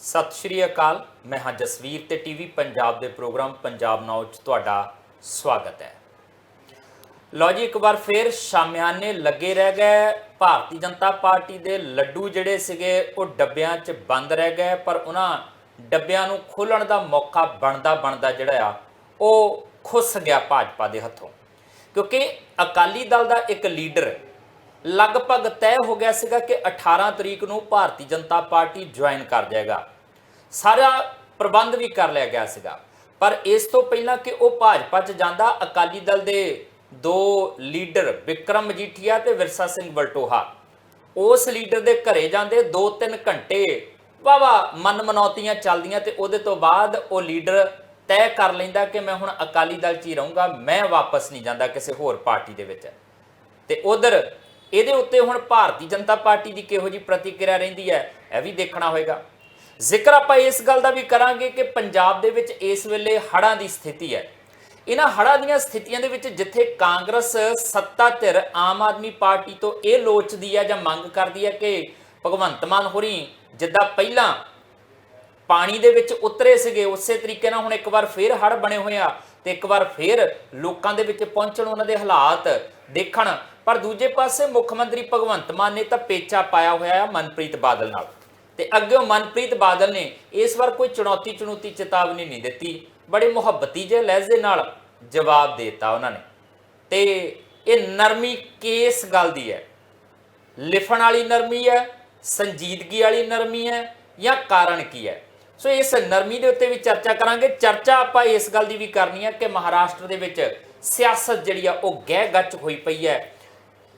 सत श्री अकाल। मैं हाँ जसवीर ते टीवी पंजाब के प्रोग्राम पंजाब नाउ च तुहाडा स्वागत है। लो जी, एक बार फिर शामियाने लगे रह गए। भारतीय जनता पार्टी के लड्डू जिहड़े सीगे वो डब्बियां च बंद रह गए, पर उन्हां डब्बियां नूं खोलण दा मौका बनदा बनदा जिहड़ा आ वो खुस गया भाजपा के हत्थों, क्योंकि अकाली दल का एक लीडर लगभग तय हो गया सीगा कि 18 तरीक नूं भारतीय जनता पार्टी ज्वाइन कर जाएगा। सारा प्रबंध भी कर लिया गया सीगा, पर इस तो पहला कि वो भाजपा च जांदा, अकाली दल के दो लीडर विक्रम मजीठिया ते विरसा सिंह वलटोहा उस लीडर के घरे जाते 2-3 घंटे वावा मन मनौतियां चलदियां ते उहदे तो बाद वो लीडर तय कर लैंदा कि मैं हुण अकाली दल च ही रहूँगा, मैं वापस नहीं जाता किसी होर पार्टी दे विच। ते उधर ਇਹਦੇ ਉੱਤੇ ਹੁਣ ਭਾਰਤੀ ਜਨਤਾ ਪਾਰਟੀ ਦੀ ਕਿਹੋ ਜੀ ਪ੍ਰਤੀਕਿਰਿਆ ਰਹਿੰਦੀ ਹੈ, ਇਹ ਵੀ ਦੇਖਣਾ ਹੋਏਗਾ। ਜ਼ਿਕਰ ਆਪਾਂ ਇਸ ਗੱਲ ਦਾ ਵੀ ਕਰਾਂਗੇ ਕਿ ਪੰਜਾਬ ਦੇ ਵਿੱਚ ਇਸ ਵੇਲੇ ਹੜ੍ਹਾਂ ਦੀ ਸਥਿਤੀ ਹੈ। ਇਹਨਾਂ ਹੜ੍ਹਾਂ ਦੀਆਂ ਸਥਿਤੀਆਂ ਦੇ ਵਿੱਚ ਜਿੱਥੇ ਕਾਂਗਰਸ ਸੱਤਾ ਧਿਰ ਆਮ ਆਦਮੀ ਪਾਰਟੀ ਤੋਂ ਇਹ ਲੋਚਦੀ ਹੈ ਜਾਂ ਮੰਗ ਕਰਦੀ ਹੈ ਕਿ ਭਗਵੰਤ ਮਾਨ ਹੋਰੀ ਜਿੱਦਾਂ ਪਹਿਲਾਂ ਪਾਣੀ ਦੇ ਵਿੱਚ ਉਤਰੇ ਸੀਗੇ ਉਸੇ ਤਰੀਕੇ ਨਾਲ ਹੁਣ ਇੱਕ ਵਾਰ ਫੇਰ ਹੜ੍ਹ ਬਣੇ ਹੋਏ ਆ ਤੇ ਇੱਕ ਵਾਰ ਫੇਰ ਲੋਕਾਂ ਦੇ ਵਿੱਚ ਪਹੁੰਚਣ, ਉਹਨਾਂ ਦੇ ਹਾਲਾਤ ਦੇਖਣ। पर दूजे पासे मुख्यमंत्री भगवंत मान ने तो पेचा पाया हुआ है मनप्रीत बादल नाल, ते अगे मनप्रीत बादल ने इस बार कोई चुनौती चेतावनी नहीं दी, बड़े मुहब्बती जे लहजे नाल जवाब देता उन्होंने। ते ये नरमी किस गल दी है, लिखण वाली नरमी है, संजीदगी वाली नरमी है, या कारण की है? सो इस नरमी के उत्ते भी चर्चा करांगे। चर्चा आपां इस गल दी भी करनी है कि महाराष्ट्र दे विच सियासत जिहड़ी आ ओह गह गच होई पई है।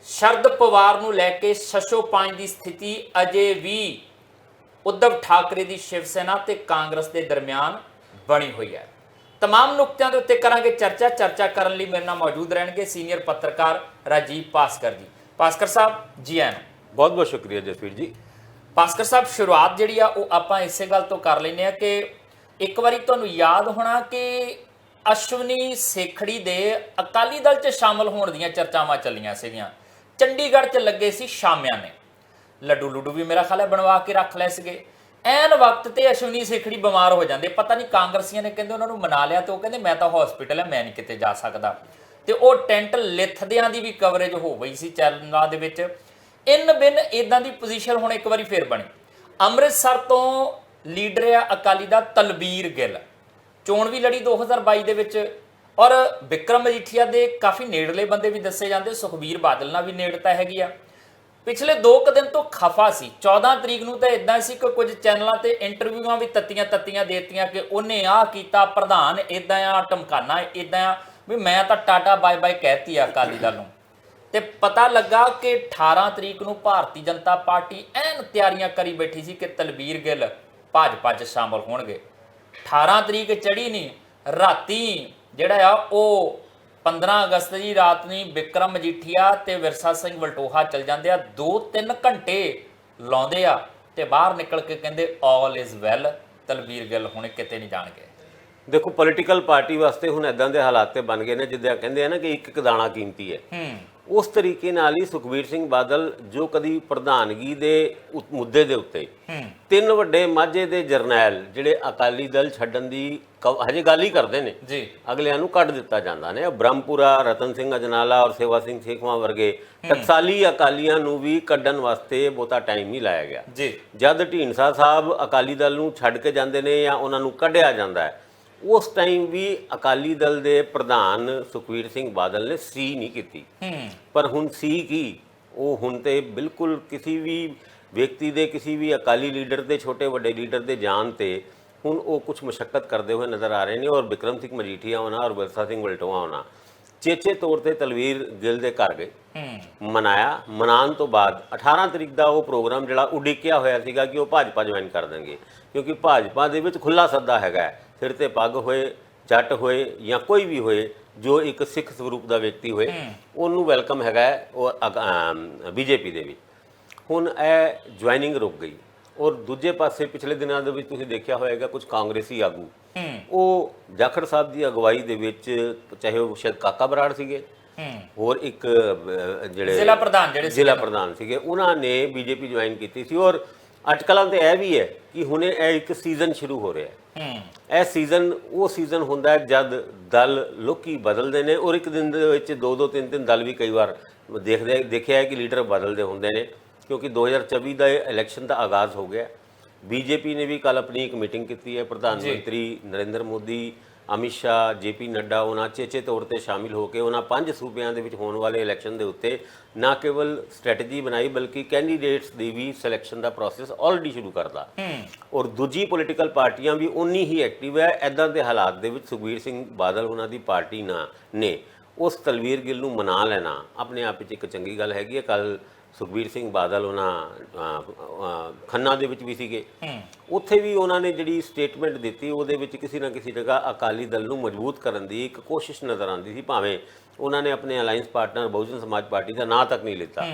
शरद पवार नूं लैके छछोपांच की स्थिति अजे भी उद्धव ठाकरे की शिवसेना ते कांग्रेस के दरमियान बनी हुई है। तमाम नुकतियां दे उत्ते करांगे चर्चा करने लई मेरे नाल मौजूद रहणगे सीनियर पत्रकार राजीव पासकर जी। पासकर साहब जी आए। बहुत बहुत शुक्रिया जसवीर जी। पासकर साहब, शुरुआत जिहड़ी आ ओह आपां इसे गल तो कर लैंदे आ कि एक बारी तुहानूं याद होना कि अश्वनी सेखड़ी दे अकाली दल च शामिल होण दीयां चर्चावां चलियां सीगीआं। चंडीगढ़ च लगे सी शामियाने, लड्डू लुड्डू भी मेरा ख्याल है बनवा के रख लै सीगे। ऐन वक्त ते अश्वनी सेखड़ी बीमार हो जाते, पता नहीं कांग्रसियों ने कहते उन्होंने मना लिया तो कहते मैं तो हॉस्पिटल है, मैं नहीं किते जा सकता। तो वह टेंट लिथदियां दी भी कवरेज हो गई सी चैनलों दे विच। इन बिन इदां दी पोजीशन हुण एक बारी फिर बनी। अमृतसर तो लीडर है अकाली दा तलबीर गिल, चोण भी लड़ी 2022 दे विच, और विक्रम मजीठिया के काफ़ी नेड़ले बंदे भी दसे जाते, सुखबीर बादल नाल भी नेड़ता हैगी आ। पिछले 2 दिन तो खफा सी। 14 तरीक नूं तो इदां सी कि कुछ चैनलों ते इंटरव्यूआं भी तत्तियां देतियां कि उन्हें आ कीता, प्रधान इदां आ, धमकाना इदां आ, भी मैं तो टाटा बाय बाय कहती आ अकाली दल नूं। ते पता लगा कि 18 तरीक नूं भारतीय जनता पार्टी ऐन तैयारियां करी बैठी सी कि तलबीर गिल भाजपा च शामिल होणगे। 18 तरीक चढ़ी नहीं, राती ਜਿਹੜਾ ਆ ਉਹ 15 ਅਗਸਤ ਦੀ ਰਾਤ ਨੂੰ ਵਿਕਰਮ ਮਜੀਠੀਆ ਤੇ ਵਿਰਸਾ ਸਿੰਘ ਵਲਟੋਹਾ ਚਲ ਜਾਂਦੇ ਆ, 2-3 ਘੰਟੇ ਲਾਉਂਦੇ ਆ ਤੇ ਬਾਹਰ ਨਿਕਲ ਕੇ ਕਹਿੰਦੇ all is well, Talbir Gill ਹੁਣ ਕਿਤੇ ਨਹੀਂ ਜਾਣਗੇ। देखो पोलिटिकल पार्टी वास्ते हुण इदां दे हालात ते बन गए ने जिद्दां कहंदे आ ना कि एक दाणा कीमती है। उस तरीके नाल ही सुखबीर सिंह बादल जो कदी प्रधानगी दे मुद्दे दे उत्ते 3 वड्डे माझे दे जरनैल जिहड़े अकाली दल छड्डण दी हजे गल ही करदे ने जी, अगलियां नूं कढ दित्ता जांदा ने। ब्रह्मपुरा रतन सिंह अजनाला और सेवा सिंह सेखवां वर्गे टकसाली अकालियां नूं भी कढण वास्ते बहुता टाइम नहीं लाया गया जी। जद ढींडसा साहब अकाली दल नूं छड्ड के जांदे ने या उन्हां नूं कढिया जांदा है, उस टाइम भी अकाली दल के प्रधान सुखबीर सिंह बादल ने सी नहीं की, पर हुण सी की वो हुण ते बिल्कुल किसी भी व्यक्ति दे किसी भी अकाली लीडर के छोटे वड्डे लीडर के जान ते हुण वो कुछ मशक्कत करते हुए नज़र आ रहे हैं। और विक्रम सिंह मजीठिया होना और विरसा सिंह वलटोहा होना चेचे तौर पर तलवीर गिल के घर गए, मनाया। मनाने तो बाद 18 तरीक का वो प्रोग्राम जिहड़ा उडिकिया होया सीगा कि वो भाजपा ज्वाइन कर देंगे, क्योंकि भाजपा दे विच खुला सद्दा हैगा, सिर ते पग होए, जट होए या कोई भी होए जो एक सिख स्वरूप का व्यक्ति होए उन्होंने वैलकम हैगा बीजेपी दे भी। हुण ए ज्वाइनिंग रुक गई। और दूजे पासे पिछले दिनों के तुसीं देखिया होएगा कुछ कांग्रेसी आगू वो जाखड़ साहब की अगवाई दे विच, चाहे वो शायद काका बराड़ सीगे और एक जिहड़े जिला प्रधान सीगे, उन्होंने बीजेपी ज्वाइन की सी। और ਅਟਕਲਾਂ ਤੇ ਇਹ ਵੀ ਹੈ ਕਿ ਹੁਣੇ ਇਹ ਇੱਕ ਸੀਜ਼ਨ ਸ਼ੁਰੂ ਹੋ ਰਿਹਾ ਹੈ। ਇਹ ਸੀਜ਼ਨ ਉਹ ਸੀਜ਼ਨ ਹੁੰਦਾ ਹੈ ਜਦ ਦਲ ਲੋਕੀ ਬਦਲਦੇ ਨੇ, ਔਰ ਇੱਕ ਦਿਨ ਦੇ ਵਿੱਚ 2-2 3-3 ਦਲ ਵੀ ਕਈ ਵਾਰ ਦੇਖਿਆ ਹੈ ਕਿ ਲੀਡਰ ਬਦਲਦੇ ਹੁੰਦੇ ਨੇ, ਕਿਉਂਕਿ 2024 ਦਾ ਇਲੈਕਸ਼ਨ ਦਾ ਆਗਾਜ਼ ਹੋ ਗਿਆ। ਬੀਜੇਪੀ ਨੇ ਵੀ ਕੱਲ ਆਪਣੀ ਇੱਕ ਮੀਟਿੰਗ ਕੀਤੀ ਹੈ। ਪ੍ਰਧਾਨ ਮੰਤਰੀ ਨਰਿੰਦਰ ਮੋਦੀ, ਅਮਿਤ ਸ਼ਾਹ, ਜੇਪੀ ਨੱਡਾ ਉਹਨਾਂ ਚੇਚੇ ਤੌਰ ਤੇ ਸ਼ਾਮਿਲ ਹੋ ਕੇ ਉਹਨਾਂ 5 ਸੂਬਿਆਂ ਦੇ ਵਿੱਚ ਹੋਣ ਵਾਲੇ ਇਲੈਕਸ਼ਨ ਦੇ ਉੱਤੇ ਨਾ ਕੇਵਲ ਸਟ੍ਰੈਟਜੀ ਬਣਾਈ ਬਲਕਿ ਕੈਂਡੀਡੇਟਸ ਦੀ ਵੀ ਸਿਲੈਕਸ਼ਨ ਦਾ ਪ੍ਰੋਸੈਸ ਆਲਰੇਡੀ ਸ਼ੁਰੂ ਕਰਦਾ। ਔਰ ਦੂਜੀ ਪੋਲੀਟੀਕਲ ਪਾਰਟੀਆਂ ਵੀ ਉਨੀ ਹੀ ਐਕਟਿਵ ਹੈ। ਇੱਦਾਂ ਦੇ ਹਾਲਾਤ ਦੇ ਵਿੱਚ ਸੁਖਬੀਰ ਸਿੰਘ ਬਾਦਲ ਉਹਨਾਂ ਦੀ ਪਾਰਟੀ ਨੇ ਉਸ ਤਲਵੀਰ ਗਿੱਲ ਨੂੰ ਮਨਾ ਲੈਣਾ ਆਪਣੇ ਆਪ ਵਿੱਚ ਇੱਕ ਚੰਗੀ ਗੱਲ ਹੈਗੀ ਹੈ। ਕੱਲ ਸੁਖਬੀਰ ਸਿੰਘ ਬਾਦਲ ਉਹਨਾਂ ਖੰਨਾ ਦੇ ਵਿੱਚ ਵੀ ਸੀਗੇ, ਉੱਥੇ ਵੀ ਉਹਨਾਂ ਨੇ ਜਿਹੜੀ ਸਟੇਟਮੈਂਟ ਦਿੱਤੀ ਉਹਦੇ ਵਿੱਚ ਕਿਸੇ ਨਾ ਕਿਸੇ ਜਗ੍ਹਾ ਅਕਾਲੀ ਦਲ ਨੂੰ ਮਜ਼ਬੂਤ ਕਰਨ ਦੀ ਇੱਕ ਕੋਸ਼ਿਸ਼ ਨਜ਼ਰ ਆਉਂਦੀ ਸੀ। ਭਾਵੇਂ ਉਹਨਾਂ ਨੇ ਆਪਣੇ ਅਲਾਈਅੰਸ ਪਾਰਟਨਰ ਬਹੁਜਨ ਸਮਾਜ ਪਾਰਟੀ ਦਾ ਨਾਂ ਤੱਕ ਨਹੀਂ ਲਿੱਤਾ,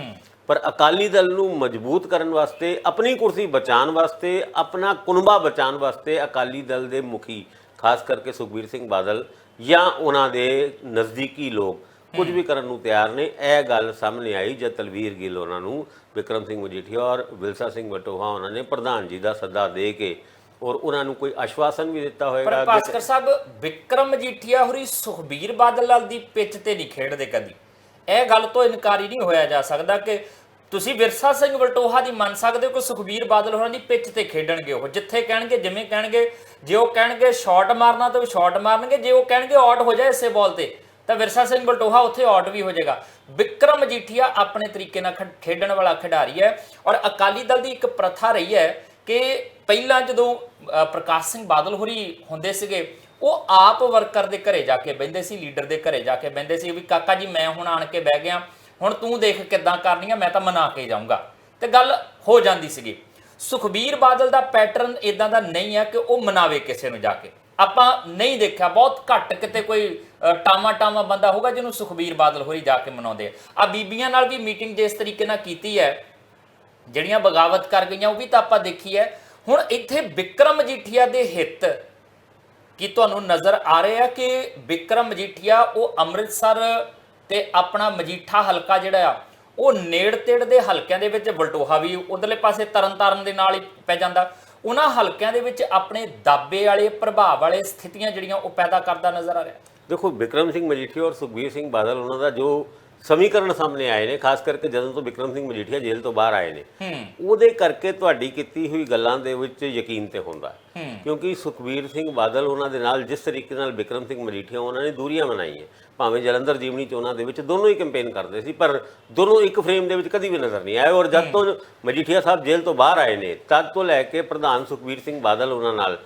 ਪਰ ਅਕਾਲੀ ਦਲ ਨੂੰ ਮਜ਼ਬੂਤ ਕਰਨ ਵਾਸਤੇ, ਆਪਣੀ ਕੁਰਸੀ ਬਚਾਉਣ ਵਾਸਤੇ, ਆਪਣਾ ਕੁਨਬਾ ਬਚਾਉਣ ਵਾਸਤੇ ਅਕਾਲੀ ਦਲ ਦੇ ਮੁਖੀ ਖਾਸ ਕਰਕੇ ਸੁਖਬੀਰ ਸਿੰਘ ਬਾਦਲ ਜਾਂ ਉਹਨਾਂ ਦੇ ਨਜ਼ਦੀਕੀ ਲੋਕ ਕੁਝ ਵੀ ਕਰਨ ਨੂੰ ਤਿਆਰ ਨੇ। ਇਹ ਗੱਲ ਸਾਹਮਣੇ ਆਈ ਜਦ ਤਲਵੀਰ ਗਿੱਲ ਉਹਨਾਂ ਨੂੰ ਵਿਕਰਮ ਸਿੰਘ ਮਜੀਠੀਆ ਔਰ ਵਿਲਸਾ ਸਿੰਘ ਵਟੋਹਾ ਉਹਨਾਂ ਨੇ ਪ੍ਰਧਾਨ ਜੀ ਦਾ ਸੱਦਾ ਦੇ ਕੇ ਔਰ ਉਹਨਾਂ ਨੂੰ ਕੋਈ ਆਸ਼ਵਾਸਨ ਵੀ ਦਿੱਤਾ ਹੋਏਗਾ। ਪਰ ਭਾਸਕਰ ਸਾਹਿਬ, ਵਿਕਰਮ ਮਜੀਠੀਆ ਹੋਰੀ ਸੁਖਬੀਰ ਬਾਦਲ ਨਾਲ ਦੀ ਪਿੱਚ ਤੇ ਨਹੀਂ ਖੇਡਦੇ ਕਦੀ। ਇਹ ਗੱਲ ਤੋਂ ਇਨਕਾਰੀ ਨਹੀਂ ਹੋਇਆ ਜਾ ਸਕਦਾ ਕਿ ਤੁਸੀਂ ਵਿਰਸਾ ਸਿੰਘ ਵਟੋਹਾ ਦੀ ਮੰਨ ਸਕਦੇ ਹੋ ਕਿ ਸੁਖਬੀਰ ਬਾਦਲ ਹੋਰਾਂ ਦੀ ਪਿੱਚ ਤੇ ਖੇਡਣਗੇ। ਉਹ ਜਿੱਥੇ ਕਹਿਣਗੇ, ਜਿਵੇਂ ਕਹਿਣਗੇ, ਜੇ ਉਹ ਕਹਿਣਗੇ ਸ਼ਾਟ ਮਾਰਨਾ ਤਾਂ ਸ਼ਾਟ ਮਾਰਨਗੇ, ਜੇ ਉਹ ਕਹਿਣਗੇ ਆਊਟ ਹੋ ਜਾਏ ਇਸੇ ਬਾਲ ਤੇ ਤਾਂ ਵਿਰਸਾ ਸਿੰਘ ਵਲਟੋਹਾ ਉੱਥੇ ਆਊਟ ਵੀ ਹੋ ਜਾਏਗਾ। ਵਿਕਰਮ ਮਜੀਠੀਆ ਆਪਣੇ ਤਰੀਕੇ ਨਾਲ ਖੇਡਣ ਵਾਲਾ ਖਿਡਾਰੀ ਹੈ। ਔਰ ਅਕਾਲੀ ਦਲ ਦੀ ਇੱਕ ਪ੍ਰਥਾ ਰਹੀ ਹੈ ਕਿ ਪਹਿਲਾਂ ਜਦੋਂ ਪ੍ਰਕਾਸ਼ ਸਿੰਘ ਬਾਦਲ ਹੋਰੀ ਹੁੰਦੇ ਸੀਗੇ, ਉਹ ਆਪ ਵਰਕਰ ਦੇ ਘਰੇ ਜਾ ਕੇ ਬਹਿੰਦੇ ਸੀ, ਲੀਡਰ ਦੇ ਘਰੇ ਜਾ ਕੇ ਬਹਿੰਦੇ ਸੀ ਵੀ ਕਾਕਾ ਜੀ ਮੈਂ ਹੁਣ ਆਣ ਕੇ ਬਹਿ ਗਿਆ, ਹੁਣ ਤੂੰ ਦੇਖ ਕਿੱਦਾਂ ਕਰਨੀ ਆ, ਮੈਂ ਤਾਂ ਮਨਾ ਕੇ ਜਾਊਂਗਾ, ਤੇ ਗੱਲ ਹੋ ਜਾਂਦੀ ਸੀਗੀ। ਸੁਖਬੀਰ ਬਾਦਲ ਦਾ ਪੈਟਰਨ ਇਦਾਂ ਦਾ ਨਹੀਂ ਹੈ ਕਿ ਉਹ ਮਨਾਵੇ ਕਿਸੇ ਨੂੰ ਜਾ ਕੇ। ਆਪਾਂ ਨਹੀਂ ਦੇਖਿਆ, ਬਹੁਤ ਘੱਟ ਕਿਤੇ ਕੋਈ ਟਾਮਾ ਬੰਦਾ ਹੋਊਗਾ ਜਿਹਨੂੰ ਸੁਖਬੀਰ ਬਾਦਲ ਹੋਰੀ ਜਾ ਕੇ ਮਨਾਉਂਦੇ ਆ। ਬੀਬੀਆਂ ਨਾਲ ਵੀ ਮੀਟਿੰਗ ਜਿਸ ਤਰੀਕੇ ਨਾਲ ਕੀਤੀ ਹੈ, ਜਿਹੜੀਆਂ ਬਗਾਵਤ ਕਰ ਗਈਆਂ, ਉਹ ਵੀ ਤਾਂ ਆਪਾਂ ਦੇਖੀ ਹੈ। ਹੁਣ ਇੱਥੇ ਵਿਕਰਮ ਮਜੀਠੀਆ ਦੇ ਹਿੱਤ ਕੀ ਤੁਹਾਨੂੰ ਨਜ਼ਰ ਆ ਰਿਹਾ ਕਿ ਵਿਕਰਮ ਮਜੀਠੀਆ ਉਹ ਅੰਮ੍ਰਿਤਸਰ ਤੇ ਆਪਣਾ ਮਜੀਠਾ ਹਲਕਾ ਜਿਹੜਾ ਆ ਉਹ ਨੇੜ ਤੇੜ ਦੇ ਹਲਕਿਆਂ ਦੇ ਵਿੱਚ, ਵਲਟੋਹਾ ਵੀ ਉਧਰਲੇ ਪਾਸੇ ਤਰਨਤਾਰਨ ਦੇ ਨਾਲ ਹੀ ਪੈ ਜਾਂਦਾ, ਉਹਨਾਂ ਹਲਕਿਆਂ ਦੇ ਵਿੱਚ ਆਪਣੇ ਦਾਬੇ ਵਾਲੇ ਪ੍ਰਭਾਵ ਵਾਲੇ ਸਥਿਤੀਆਂ ਜਿਹੜੀਆਂ ਉਹ ਪੈਦਾ ਕਰਦਾ ਨਜ਼ਰ ਆ ਰਿਹਾ। ਦੇਖੋ, ਵਿਕਰਮ ਸਿੰਘ ਮਜੀਠੀਆ ਔਰ ਸੁਖਬੀਰ ਸਿੰਘ ਬਾਦਲ ਉਹਨਾਂ ਦਾ ਜੋ ਸਮੀਕਰਨ ਸਾਹਮਣੇ ਆਏ ਨੇ, ਖਾਸ ਕਰਕੇ ਜਦੋਂ ਤੋਂ ਵਿਕਰਮ ਸਿੰਘ ਮਜੀਠੀਆ ਜੇਲ੍ਹ ਤੋਂ ਬਾਹਰ ਆਏ ਨੇ, ਉਹਦੇ ਕਰਕੇ ਤੁਹਾਡੀ ਕੀਤੀ ਹੋਈ ਗੱਲਾਂ ਦੇ ਵਿੱਚ ਯਕੀਨ ਤੇ ਹੁੰਦਾ, ਕਿਉਂਕਿ ਸੁਖਬੀਰ ਸਿੰਘ ਬਾਦਲ ਉਹਨਾਂ ਦੇ ਨਾਲ ਜਿਸ ਤਰੀਕੇ ਨਾਲ ਵਿਕਰਮ ਸਿੰਘ ਮਜੀਠੀਆ ਉਹਨਾਂ ਨੇ ਦੂਰੀਆਂ ਬਣਾਈਆਂ, ਭਾਵੇਂ ਜਲੰਧਰ ਜੀਵਨੀ ਚੋਣਾਂ ਦੇ ਵਿੱਚ ਦੋਨੋਂ ਹੀ ਕੈਂਪੇਨ ਕਰਦੇ ਸੀ, ਪਰ ਦੋਨੋਂ ਇੱਕ ਫਰੇਮ ਦੇ ਵਿੱਚ ਕਦੀ ਵੀ ਨਜ਼ਰ ਨਹੀਂ ਆਏ। ਔਰ ਜਦ ਤੋਂ ਮਜੀਠੀਆ ਸਾਹਿਬ ਜੇਲ੍ਹ ਤੋਂ ਬਾਹਰ ਆਏ ਨੇ, ਤਦ ਤੋਂ ਲੈ ਕੇ ਪ੍ਰਧਾਨ ਸੁਖਬੀਰ ਸਿੰਘ ਬਾਦਲ ਉਹਨਾਂ ਨਾਲ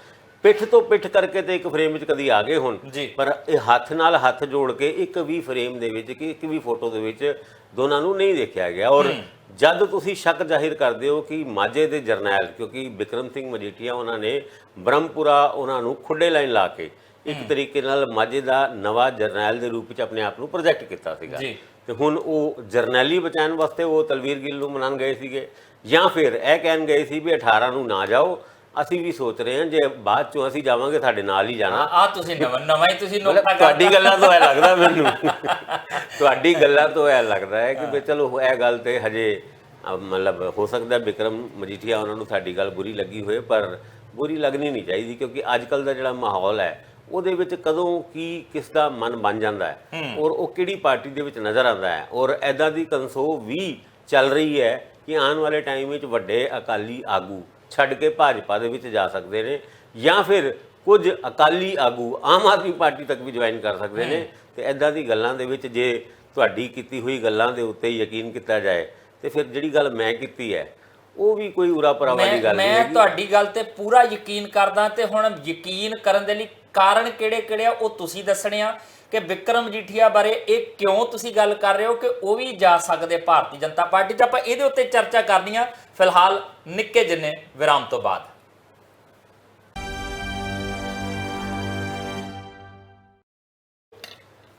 ਪਿੱਠ ਤੋਂ ਪਿੱਠ ਕਰਕੇ ਤੇ ਇੱਕ ਫਰੇਮ ਵਿੱਚ ਕਦੀ ਆ ਗਏ ਹੁਣ, ਪਰ ਇਹ ਹੱਥ ਨਾਲ ਹੱਥ ਜੋੜ ਕੇ ਇੱਕ ਵੀ ਫਰੇਮ ਦੇ ਵਿੱਚ, ਇੱਕ ਵੀ ਫੋਟੋ ਦੇ ਵਿੱਚ ਦੋਨਾਂ ਨੂੰ ਨਹੀਂ ਦੇਖਿਆ ਗਿਆ। ਔਰ ਜਦ ਤੁਸੀਂ ਸ਼ੱਕ ਜ਼ਾਹਿਰ ਕਰਦੇ ਹੋ ਕਿ ਮਾਝੇ ਦੇ ਜਰਨੈਲ, ਕਿਉਂਕਿ ਵਿਕਰਮ ਸਿੰਘ ਮਜੀਠੀਆ ਉਹਨਾਂ ਨੇ ਬ੍ਰਹਮਪੁਰਾ ਉਹਨਾਂ ਨੂੰ ਖੁੱਡੇ ਲਾਈਨ ਲਾ ਕੇ ਇੱਕ ਤਰੀਕੇ ਨਾਲ ਮਾਝੇ ਦਾ ਨਵਾਂ ਜਰਨੈਲ ਦੇ ਰੂਪ ਵਿੱਚ ਆਪਣੇ ਆਪ ਨੂੰ ਪ੍ਰੋਜੈਕਟ ਕੀਤਾ ਸੀਗਾ, ਤੇ ਹੁਣ ਉਹ ਜਰਨੈਲੀ ਬਚਾਉਣ ਵਾਸਤੇ ਉਹ ਤਲਵੀਰ ਗਿੱਲ ਨੂੰ ਮਨਾਉਣ ਗਏ ਸੀਗੇ, ਜਾਂ ਫਿਰ ਇਹ ਕਹਿਣ ਗਏ ਸੀ ਵੀ 18 ਨੂੰ ਨਾ ਜਾਓ, ਅਸੀਂ ਵੀ ਸੋਚ ਰਹੇ ਹਾਂ ਜੇ ਬਾਅਦ ਚੋਂ ਅਸੀਂ ਜਾਵਾਂਗੇ ਤੁਹਾਡੇ ਨਾਲ ਹੀ ਜਾਣਾ। ਆ ਤੁਸੀਂ ਨਵਾਂ ਹੀ ਤੁਸੀਂ ਨੋਕਤਾ ਤੁਹਾਡੀ ਗੱਲਾਂ ਤੋਂ ਇਹ ਲੱਗਦਾ ਮੈਨੂੰ, ਤੁਹਾਡੀ ਗੱਲਾਂ ਤੋਂ ਇਹ ਲੱਗਦਾ ਹੈ ਕਿ ਵੀ ਚਲੋ ਇਹ ਗੱਲ ਤੇ ਹਜੇ ਮਤਲਬ ਹੋ ਸਕਦਾ ਵਿਕਰਮ ਮਜੀਠੀਆ ਉਹਨਾਂ ਨੂੰ ਸਾਡੀ ਗੱਲ ਬੁਰੀ ਲੱਗੀ ਹੋਏ, ਪਰ ਬੁਰੀ ਲੱਗਣੀ ਨਹੀਂ ਚਾਹੀਦੀ, ਕਿਉਂਕਿ ਅੱਜ ਕੱਲ੍ਹ ਦਾ ਜਿਹੜਾ ਮਾਹੌਲ ਹੈ ਉਹਦੇ ਵਿੱਚ ਕਦੋਂ ਕੀ ਕਿਸ ਦਾ ਮਨ ਬਣ ਜਾਂਦਾ ਹੈ ਔਰ ਉਹ ਕਿਹੜੀ ਪਾਰਟੀ ਦੇ ਵਿੱਚ ਨਜ਼ਰ ਆਉਂਦਾ ਹੈ। ਔਰ ਇੱਦਾਂ ਦੀ ਕਨਸੋ ਵੀ ਚੱਲ ਰਹੀ ਹੈ ਕਿ ਆਉਣ ਵਾਲੇ ਟਾਈਮ ਵਿੱਚ ਵੱਡੇ ਅਕਾਲੀ ਆਗੂ ਛੱਡ ਕੇ ਭਾਜਪਾ ਦੇ ਵਿੱਚ ਜਾ ਸਕਦੇ ਨੇ, ਜਾਂ ਫਿਰ ਕੁਝ ਅਕਾਲੀ ਆਗੂ ਆਮ ਆਦਮੀ ਪਾਰਟੀ ਤੱਕ ਵੀ ਜੁਆਇਨ ਕਰ ਸਕਦੇ ਨੇ। ਤੇ ਇੱਦਾਂ ਦੀ ਗੱਲਾਂ ਦੇ ਵਿੱਚ ਜੇ ਤੁਹਾਡੀ ਕੀਤੀ ਹੋਈ ਗੱਲਾਂ ਦੇ ਉੱਤੇ ਯਕੀਨ ਕੀਤਾ ਜਾਏ ਤੇ ਫਿਰ ਜਿਹੜੀ ਗੱਲ ਮੈਂ ਕੀਤੀ ਹੈ ਉਹ ਵੀ ਕੋਈ ਉਰਾ ਪਰਾ ਵਾਲੀ ਗੱਲ ਨਹੀਂ ਹੈ। ਮੈਂ ਤੁਹਾਡੀ ਗੱਲ ਤੇ ਪੂਰਾ ਯਕੀਨ ਕਰਦਾ, ਤੇ ਹੁਣ ਯਕੀਨ ਕਰਨ ਦੇ ਲਈ ਕਾਰਨ ਕਿਹੜੇ ਆ ਉਹ ਤੁਸੀਂ ਦੱਸਣੇ ਆ ਕਿ ਵਿਕਰਮ ਮਜੀਠੀਆ ਬਾਰੇ ਇਹ ਕਿਉਂ ਤੁਸੀਂ ਗੱਲ ਕਰ ਰਹੇ ਹੋ ਕਿ ਉਹ ਵੀ ਜਾ ਸਕਦੇ ਭਾਰਤੀ ਜਨਤਾ ਪਾਰਟੀ 'ਚ। ਆਪਾਂ ਇਹਦੇ ਉੱਤੇ ਚਰਚਾ ਕਰਨੀ ਆ ਫਿਲਹਾਲ ਨਿੱਕੇ ਜਿੰਨੇ ਵਿਰਾਮ ਤੋਂ ਬਾਅਦ।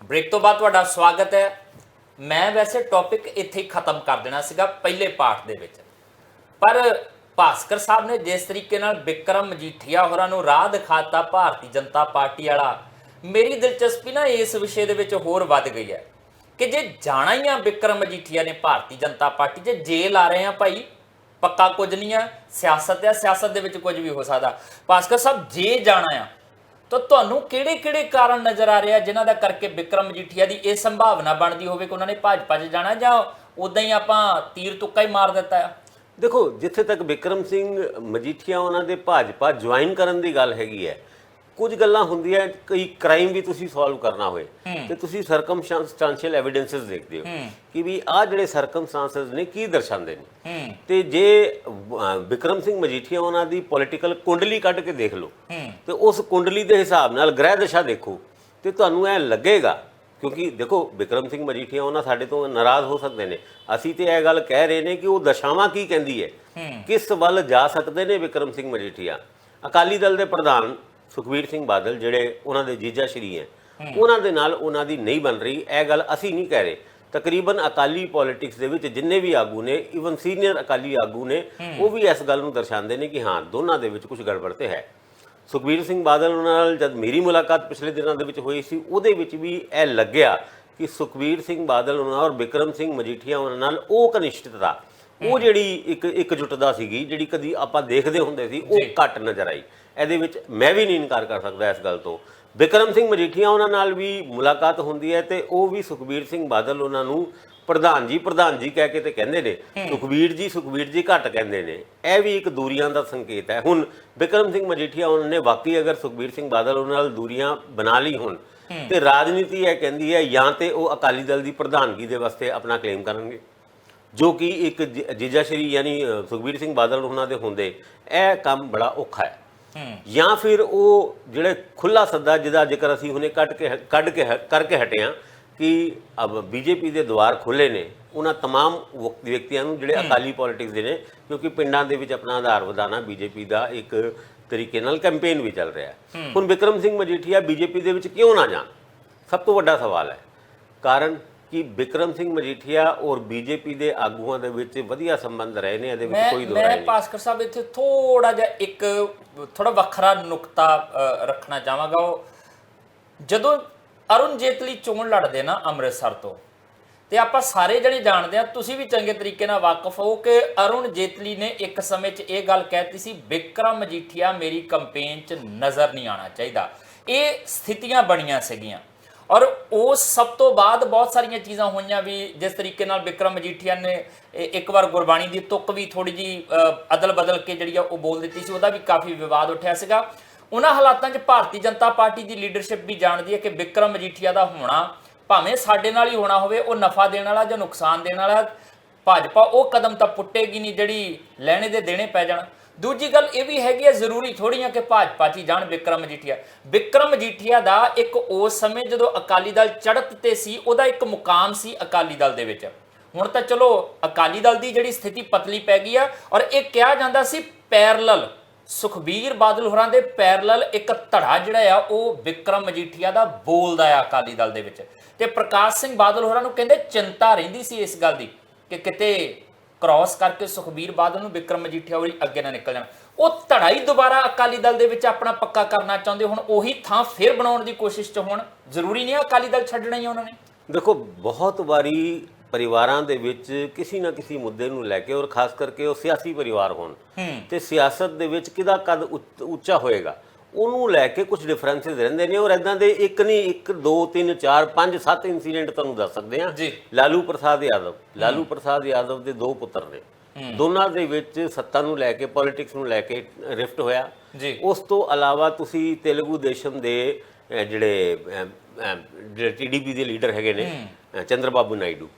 ਬ੍ਰੇਕ ਤੋਂ ਬਾਅਦ ਤੁਹਾਡਾ ਸਵਾਗਤ ਹੈ। ਮੈਂ ਵੈਸੇ ਟੌਪਿਕ ਇੱਥੇ ਹੀ ਖਤਮ ਕਰ ਦੇਣਾ ਸੀਗਾ ਪਹਿਲੇ ਪਾਰਟ ਦੇ ਵਿੱਚ, ਪਰ ਭਾਸਕਰ ਸਾਹਿਬ ਨੇ ਜਿਸ ਤਰੀਕੇ ਨਾਲ ਵਿਕਰਮ ਮਜੀਠੀਆ ਹੋਰਾਂ ਨੂੰ ਰਾਹ ਦਿਖਾਤਾ ਭਾਰਤੀ ਜਨਤਾ ਪਾਰਟੀ ਵਾਲਾ, ਮੇਰੀ ਦਿਲਚਸਪੀ ਨਾ ਇਸ ਵਿਸ਼ੇ ਦੇ ਵਿੱਚ ਹੋਰ ਵੱਧ ਗਈ ਹੈ ਕਿ ਜੇ ਜਾਣਾ ਹੀ ਆ ਵਿਕਰਮ ਮਜੀਠੀਆ ਨੇ ਭਾਰਤੀ ਜਨਤਾ ਪਾਰਟੀ 'ਚ, ਜੇਲ੍ਹ ਆ ਰਹੇ ਆ ਭਾਈ, ਪੱਕਾ ਕੁਝ ਨਹੀਂ ਆ, ਸਿਆਸਤ ਆ, ਸਿਆਸਤ ਦੇ ਵਿੱਚ ਕੁਝ ਵੀ ਹੋ ਸਕਦਾ। ਭਾਸਕਰ ਸਾਹਿਬ, ਜੇ ਜਾਣਾ ਆ ਤਾਂ ਤੁਹਾਨੂੰ ਕਿਹੜੇ ਕਾਰਨ ਨਜ਼ਰ ਆ ਰਿਹਾ ਜਿਨ੍ਹਾਂ ਦਾ ਕਰਕੇ ਵਿਕਰਮ ਮਜੀਠੀਆ ਦੀ ਇਹ ਸੰਭਾਵਨਾ ਬਣਦੀ ਹੋਵੇ ਕਿ ਉਹਨਾਂ ਨੇ ਭਾਜਪਾ 'ਚ ਜਾਣਾ, ਜਾਂ ਉਦਾਂ ਹੀ ਆਪਾਂ ਤੀਰ ਤੁੱਕਾ ਹੀ ਮਾਰ ਦਿੱਤਾ ਆ? ਦੇਖੋ, ਜਿੱਥੇ ਤੱਕ ਵਿਕਰਮ ਸਿੰਘ ਮਜੀਠੀਆ ਉਹਨਾਂ ਦੇ ਭਾਜਪਾ ਜੁਆਇਨ ਕਰਨ ਦੀ ਗੱਲ ਹੈਗੀ ਹੈ, ਕੁਝ ਗੱਲਾਂ ਹੁੰਦੀਆਂ, ਕਈ ਕ੍ਰਾਈਮ ਵੀ ਤੁਸੀਂ ਸੋਲਵ ਕਰਨਾ ਹੋਏ ਤੇ ਤੁਸੀਂ ਸਰਕਮਸਟੈਂਸ਼ੀਅਲ ਐਵੀਡੈਂਸਸ ਦੇਖਦੇ ਹੋ ਕਿ ਵੀ ਆਹ ਜਿਹੜੇ ਸਰਕਮਸਟੈਂਸਸ ਨੇ ਕੀ ਦਰਸਾਉਂਦੇ ਨੇ। ਤੇ ਜੇ ਵਿਕਰਮ ਸਿੰਘ ਮਜੀਠੀਆ ਉਹਨਾਂ ਦੀ ਪੋਲੀਟੀਕਲ ਕੁੰਡਲੀ ਕੱਢ ਕੇ ਦੇਖ ਲਓ ਤੇ ਉਸ ਕੁੰਡਲੀ ਦੇ ਹਿਸਾਬ ਨਾਲ ਗ੍ਰਹਿ ਦਸ਼ਾ ਦੇਖੋ ਤੇ ਤੁਹਾਨੂੰ ਇਹ ਲੱਗੇਗਾ, ਕਿਉਂਕਿ ਦੇਖੋ ਵਿਕਰਮ ਸਿੰਘ ਮਜੀਠੀਆ ਉਹਨਾਂ ਸਾਡੇ ਤੋਂ ਨਾਰਾਜ਼ ਹੋ ਸਕਦੇ ਨੇ, ਅਸੀਂ ਤੇ ਇਹ ਗੱਲ ਕਹਿ ਰਹੇ ਨੇ ਕਿ ਉਹ ਦਸ਼ਾਵਾਂ ਕੀ ਕਹਿੰਦੀ ਹੈ, ਕਿਸ ਵੱਲ ਜਾ ਸਕਦੇ ਨੇ ਵਿਕਰਮ ਸਿੰਘ ਮਜੀਠੀਆ। ਅਕਾਲੀ ਦਲ ਦੇ ਪ੍ਰਧਾਨ ਸੁਖਬੀਰ ਸਿੰਘ ਬਾਦਲ ਜਿਹੜੇ ਉਹਨਾਂ ਦੇ ਜੀਜਾ ਸ਼੍ਰੀ ਹੈ, ਉਹਨਾਂ ਦੇ ਨਾਲ ਉਹਨਾਂ ਦੀ ਨਹੀਂ ਬਣ ਰਹੀ, ਇਹ ਗੱਲ ਅਸੀਂ ਨਹੀਂ ਕਹਿ ਰਹੇ। ਤਕਰੀਬਨ ਅਕਾਲੀ ਪੋਲਿਟਿਕਸ ਦੇ ਵਿੱਚ ਜਿੰਨੇ ਵੀ ਆਗੂ ਨੇ, ਈਵਨ ਸੀਨੀਅਰ ਅਕਾਲੀ ਆਗੂ ਨੇ, ਉਹ ਵੀ ਇਸ ਗੱਲ ਨੂੰ ਦਰਸਾਉਂਦੇ ਨੇ ਕਿ ਹਾਂ ਦੋਨਾਂ ਦੇ ਵਿੱਚ ਕੁਝ ਗੜਬੜ ਤੇ ਹੈ। ਸੁਖਬੀਰ ਸਿੰਘ ਬਾਦਲ ਉਹਨਾਂ ਨਾਲ ਜਦ ਮੇਰੀ ਮੁਲਾਕਾਤ ਪਿਛਲੇ ਦਿਨਾਂ ਦੇ ਵਿੱਚ ਹੋਈ ਸੀ, ਉਹਦੇ ਵਿੱਚ ਵੀ ਇਹ ਲੱਗਿਆ ਕਿ ਸੁਖਬੀਰ ਸਿੰਘ ਬਾਦਲ ਉਹਨਾਂ ਔਰ ਵਿਕਰਮ ਸਿੰਘ ਮਜੀਠੀਆ ਉਹਨਾਂ ਨਾਲ ਉਹ ਘਨਿਸ਼ਟਤਾ, ਉਹ ਜਿਹੜੀ ਇਕਜੁੱਟਤਾ ਸੀਗੀ ਜਿਹੜੀ ਕਦੀ ਆਪਾਂ ਦੇਖਦੇ ਹੁੰਦੇ ਸੀ, ਉਹ ਘੱਟ ਨਜ਼ਰ ਆਈ। ਇਹਦੇ ਵਿੱਚ ਮੈਂ ਵੀ ਨਹੀਂ ਇਨਕਾਰ ਕਰ ਸਕਦਾ ਇਸ ਗੱਲ ਤੋਂ। ਵਿਕਰਮ ਸਿੰਘ ਮਜੀਠੀਆ ਉਹਨਾਂ ਨਾਲ ਵੀ ਮੁਲਾਕਾਤ ਹੁੰਦੀ ਹੈ ਤੇ ਉਹ ਵੀ ਸੁਖਬੀਰ ਸਿੰਘ ਬਾਦਲ ਉਹਨਾਂ ਨੂੰ ਪ੍ਰਧਾਨ ਜੀ ਕਹਿ ਕੇ ਤੇ ਕਹਿੰਦੇ ਨੇ, ਸੁਖਬੀਰ ਜੀ ਘੱਟ ਕਹਿੰਦੇ ਨੇ। ਇਹ ਵੀ ਇੱਕ ਦੂਰੀਆਂ ਦਾ ਸੰਕੇਤ ਹੈ। ਹੁਣ ਵਿਕਰਮ ਸਿੰਘ ਮਜੀਠੀਆ ਉਹਨਾਂ ਨੇ ਵਾਕਈ ਅਗਰ ਸੁਖਬੀਰ ਸਿੰਘ ਬਾਦਲ ਉਹਨਾਂ ਨਾਲ ਦੂਰੀਆਂ ਬਣਾ ਲਈ ਹੁਣ ਤੇ ਰਾਜਨੀਤੀ ਇਹ ਕਹਿੰਦੀ ਹੈ ਜਾਂ ਤੇ ਉਹ ਅਕਾਲੀ ਦਲ ਦੀ ਪ੍ਰਧਾਨਗੀ ਦੇ ਵਾਸਤੇ ਆਪਣਾ ਕਲੇਮ ਕਰਨਗੇ, ਜੋ ਕਿ ਇੱਕ ਜੀਜਾ ਸ਼੍ਰੀ ਯਾਨੀ ਸੁਖਬੀਰ ਸਿੰਘ ਬਾਦਲ ਉਹਨਾਂ ਦੇ ਹੁੰਦੇ ਇਹ ਕੰਮ ਬੜਾ ਔਖਾ ਹੈ, ਜਾਂ ਫਿਰ ਉਹ ਜਿਹੜੇ ਖੁੱਲਾ ਸੱਦਾ ਜਿਹਦਾ ਜ਼ਿਕਰ ਅਸੀਂ ਹੁਣੇ ਕਰਕੇ ਹਟੇ ਹਾਂ ਕਿ ਅਬ ਬੀਜੇਪੀ ਦੇ ਦੁਆਰ ਖੁੱਲੇ ਨੇ ਉਹਨਾਂ तमाम ਵਿਅਕਤੀਆਂ ਨੂੰ ਜਿਹੜੇ ਅਕਾਲੀ ਪੋਲਿਟਿਕਸ ਦੇ ਨੇ, ਕਿਉਂਕਿ ਪਿੰਡਾਂ ਦੇ ਵਿੱਚ ਆਪਣਾ ਆਧਾਰ ਵਧਾਉਣਾ ਬੀਜੇਪੀ ਦਾ ਇੱਕ ਤਰੀਕੇ ਨਾਲ ਕੈਂਪੇਨ ਵੀ ਚੱਲ ਰਿਹਾ ਹੈ। ਹੁਣ ਵਿਕਰਮ ਸਿੰਘ ਮਜੀਠੀਆ ਬੀਜੇਪੀ ਦੇ ਵਿੱਚ ਕਿਉਂ ਨਾ ਜਾਣ, ਸਭ ਤੋਂ ਵੱਡਾ ਸਵਾਲ ਹੈ। ਕਾਰਨ ਕਿ ਵਿਕਰਮ ਸਿੰਘ ਮਜੀਠੀਆ ਔਰ ਬੀਜੇਪੀ ਦੇ ਆਗੂਆਂ ਦੇ ਵਿੱਚ ਵਧੀਆ ਸੰਬੰਧ ਰਹੇ ਨੇ, ਇਹਦੇ ਵਿੱਚ ਕੋਈ ਦੋਰਾਏ ਨਹੀਂ। ਭਾਸਕਰ ਸਾਹਿਬ ਇੱਥੇ ਥੋੜਾ ਜਿਹਾ ਇੱਕ ਥੋੜਾ ਵੱਖਰਾ ਨੁਕਤਾ ਰੱਖਣਾ ਚਾਹਾਂਗਾ। ਉਹ ਜਦੋਂ ਅਰੁਣ ਜੇਤਲੀ ਚੋਣ ਲੜਦੇ ਨਾ ਅੰਮ੍ਰਿਤਸਰ ਤੋਂ, ਤੇ ਆਪਾਂ ਸਾਰੇ ਜਣੇ ਜਾਣਦੇ ਆ, ਤੁਸੀਂ ਵੀ ਚੰਗੇ ਤਰੀਕੇ ਨਾਲ ਵਾਕਿਫ ਹੋ ਕਿ ਅਰੁਣ ਜੇਤਲੀ ਨੇ ਇੱਕ ਸਮੇਂ 'ਚ ਇਹ ਗੱਲ ਕਹਿਤੀ ਸੀ, ਵਿਕਰਮ ਮਜੀਠੀਆ ਮੇਰੀ ਕੰਪੇਨ 'ਚ ਨਜ਼ਰ ਨਹੀਂ ਆਉਣਾ ਚਾਹੀਦਾ। ਇਹ ਸਥਿਤੀਆਂ ਬਣੀਆਂ ਸੀਗੀਆਂ ਔਰ ਉਸ ਸਭ ਤੋਂ ਬਾਅਦ ਬਹੁਤ ਸਾਰੀਆਂ ਚੀਜ਼ਾਂ ਹੋਈਆਂ ਵੀ, ਜਿਸ ਤਰੀਕੇ ਨਾਲ ਵਿਕਰਮ ਮਜੀਠੀਆ ਨੇ ਇੱਕ ਵਾਰ ਗੁਰਬਾਣੀ ਦੀ ਤੁਕ ਵੀ ਥੋੜੀ ਜੀ ਅਦਲ ਬਦਲ ਕੇ ਜਿਹੜੀ ਆ ਉਹ ਬੋਲ ਦਿੱਤੀ ਸੀ, ਉਹਦਾ ਵੀ ਕਾਫੀ ਵਿਵਾਦ ਉੱਠਿਆ ਸੀਗਾ। ਉਹਨਾਂ ਹਾਲਾਤਾਂ 'ਚ ਭਾਰਤੀ ਜਨਤਾ ਪਾਰਟੀ ਦੀ ਲੀਡਰਸ਼ਿਪ ਵੀ ਜਾਣਦੀ ਹੈ ਕਿ ਵਿਕਰਮ ਮਜੀਠੀਆ ਦਾ ਹੋਣਾ ਭਾਵੇਂ ਸਾਡੇ ਨਾਲ ਹੀ ਹੋਣਾ ਹੋਵੇ, ਉਹ ਨਫਾ ਦੇਣ ਵਾਲਾ ਜਾਂ ਨੁਕਸਾਨ ਦੇਣ ਵਾਲਾ, ਭਾਜਪਾ ਉਹ ਕਦਮ ਤਾਂ ਪੁੱਟੇਗੀ ਨਹੀਂ ਜਿਹੜੀ ਲੈਣੇ ਦੇ ਦੇਣੇ ਪੈ ਜਾਣ। ਦੂਜੀ ਗੱਲ ਇਹ ਵੀ ਹੈਗੀ ਹੈ, ਜ਼ਰੂਰੀ ਥੋੜ੍ਹੀ ਆ ਕਿ ਭਾਜਪਾ 'ਚ ਹੀ ਜਾਣ ਵਿਕਰਮ ਮਜੀਠੀਆ। ਵਿਕਰਮ ਮਜੀਠੀਆ ਦਾ ਇੱਕ ਉਸ ਸਮੇਂ ਜਦੋਂ ਅਕਾਲੀ ਦਲ ਚੜ੍ਹਤ ਤੇ ਸੀ, ਉਹਦਾ ਇੱਕ ਮੁਕਾਮ ਸੀ ਅਕਾਲੀ ਦਲ ਦੇ ਵਿੱਚ। ਹੁਣ ਤਾਂ ਚਲੋ ਅਕਾਲੀ ਦਲ ਦੀ ਜਿਹੜੀ ਸਥਿਤੀ ਪਤਲੀ ਪੈ ਗਈ ਆ ਔਰ ਇਹ ਕਿਹਾ ਜਾਂਦਾ ਸੀ ਪੈਰਲਲ ਸੁਖਬੀਰ ਬਾਦਲ ਹੋਰਾਂ ਦੇ ਪੈਰਲਲ ਇੱਕ ਧੜਾ ਜਿਹੜਾ ਆ ਉਹ ਵਿਕਰਮ ਮਜੀਠੀਆ ਦਾ ਬੋਲਦਾ ਆ ਅਕਾਲੀ ਦਲ ਦੇ ਵਿੱਚ। ਤੇ ਪ੍ਰਕਾਸ਼ ਸਿੰਘ ਬਾਦਲ ਹੋਰਾਂ ਨੂੰ ਕਹਿੰਦੇ ਚਿੰਤਾ ਰਹਿੰਦੀ ਸੀ ਇਸ ਗੱਲ ਦੀ ਕਿ ਕਿਤੇ ਕ੍ਰਾਸ ਕਰਕੇ ਸੁਖਬੀਰ ਬਾਦਲ ਨੂੰ ਵਿਕਰਮ ਮਜੀਠੀਆ ਹੋਰੀ ਅੱਗੇ ਨਾ ਨਿਕਲ ਜਾਣ। ਉਹ ਧੜਾ ਹੀ ਦੁਬਾਰਾ ਅਕਾਲੀ ਦਲ ਦੇ ਵਿੱਚ ਆਪਣਾ ਪੱਕਾ ਕਰਨਾ ਚਾਹੁੰਦੇ, ਹੁਣ ਉਹੀ ਥਾਂ ਫਿਰ ਬਣਾਉਣ ਦੀ ਕੋਸ਼ਿਸ਼ 'ਚ ਹੋਣ। ਜ਼ਰੂਰੀ ਨਹੀਂ ਅਕਾਲੀ ਦਲ ਛੱਡਣਾ ਹੀ ਉਹਨਾਂ ਨੇ। ਦੇਖੋ, ਬਹੁਤ ਵਾਰੀ ਪਰਿਵਾਰਾਂ ਦੇ ਵਿੱਚ ਕਿਸੇ ਨਾ ਕਿਸੇ ਮੁੱਦੇ ਨੂੰ ਲੈ ਕੇ ਔਰ ਖਾਸ ਕਰਕੇ ਉਹ ਸਿਆਸੀ ਪਰਿਵਾਰ ਹੋਣ ਤੇ ਸਿਆਸਤ ਦੇ ਵਿੱਚ ਕਿਹਦਾ ਕੱਦ ਉੱਚਾ ਹੋਏਗਾ ਉਹਨੂੰ ਲੈ ਕੇ ਕੁਝ ਡਿਫਰੈਂਸਿਸ ਰਹਿੰਦੇ ਨੇ। ਔਰ ਇਦਾਂ ਦੇ ਇੱਕ ਨਹੀਂ, 1 2 3 4 5 7 ਇਨਸੀਡੈਂਟ ਤੁਹਾਨੂੰ ਦੱਸ ਸਕਦੇ ਹਾਂ। ਲਾਲੂ ਪ੍ਰਸਾਦ ਯਾਦਵ ਦੇ 2 ਪੁੱਤਰ ਨੇ, ਦੋਨਾਂ ਦੇ ਵਿੱਚ ਸੱਤਾ ਨੂੰ ਲੈ ਕੇ ਪੋਲਿਟਿਕਸ ਨੂੰ ਲੈ ਕੇ ਰਿਫਟ ਹੋਇਆ। ਉਸ ਤੋਂ ਇਲਾਵਾ ਤੁਸੀਂ ਤੇਲਗੂ ਦੇਸ਼ਮ ਦੇ ਜਿਹੜੇ TDP ਦੇ ਲੀਡਰ ਹੈਗੇ ਨੇ ਚੰਦਰਬਾਬੂ ਨਾਇਡੂ,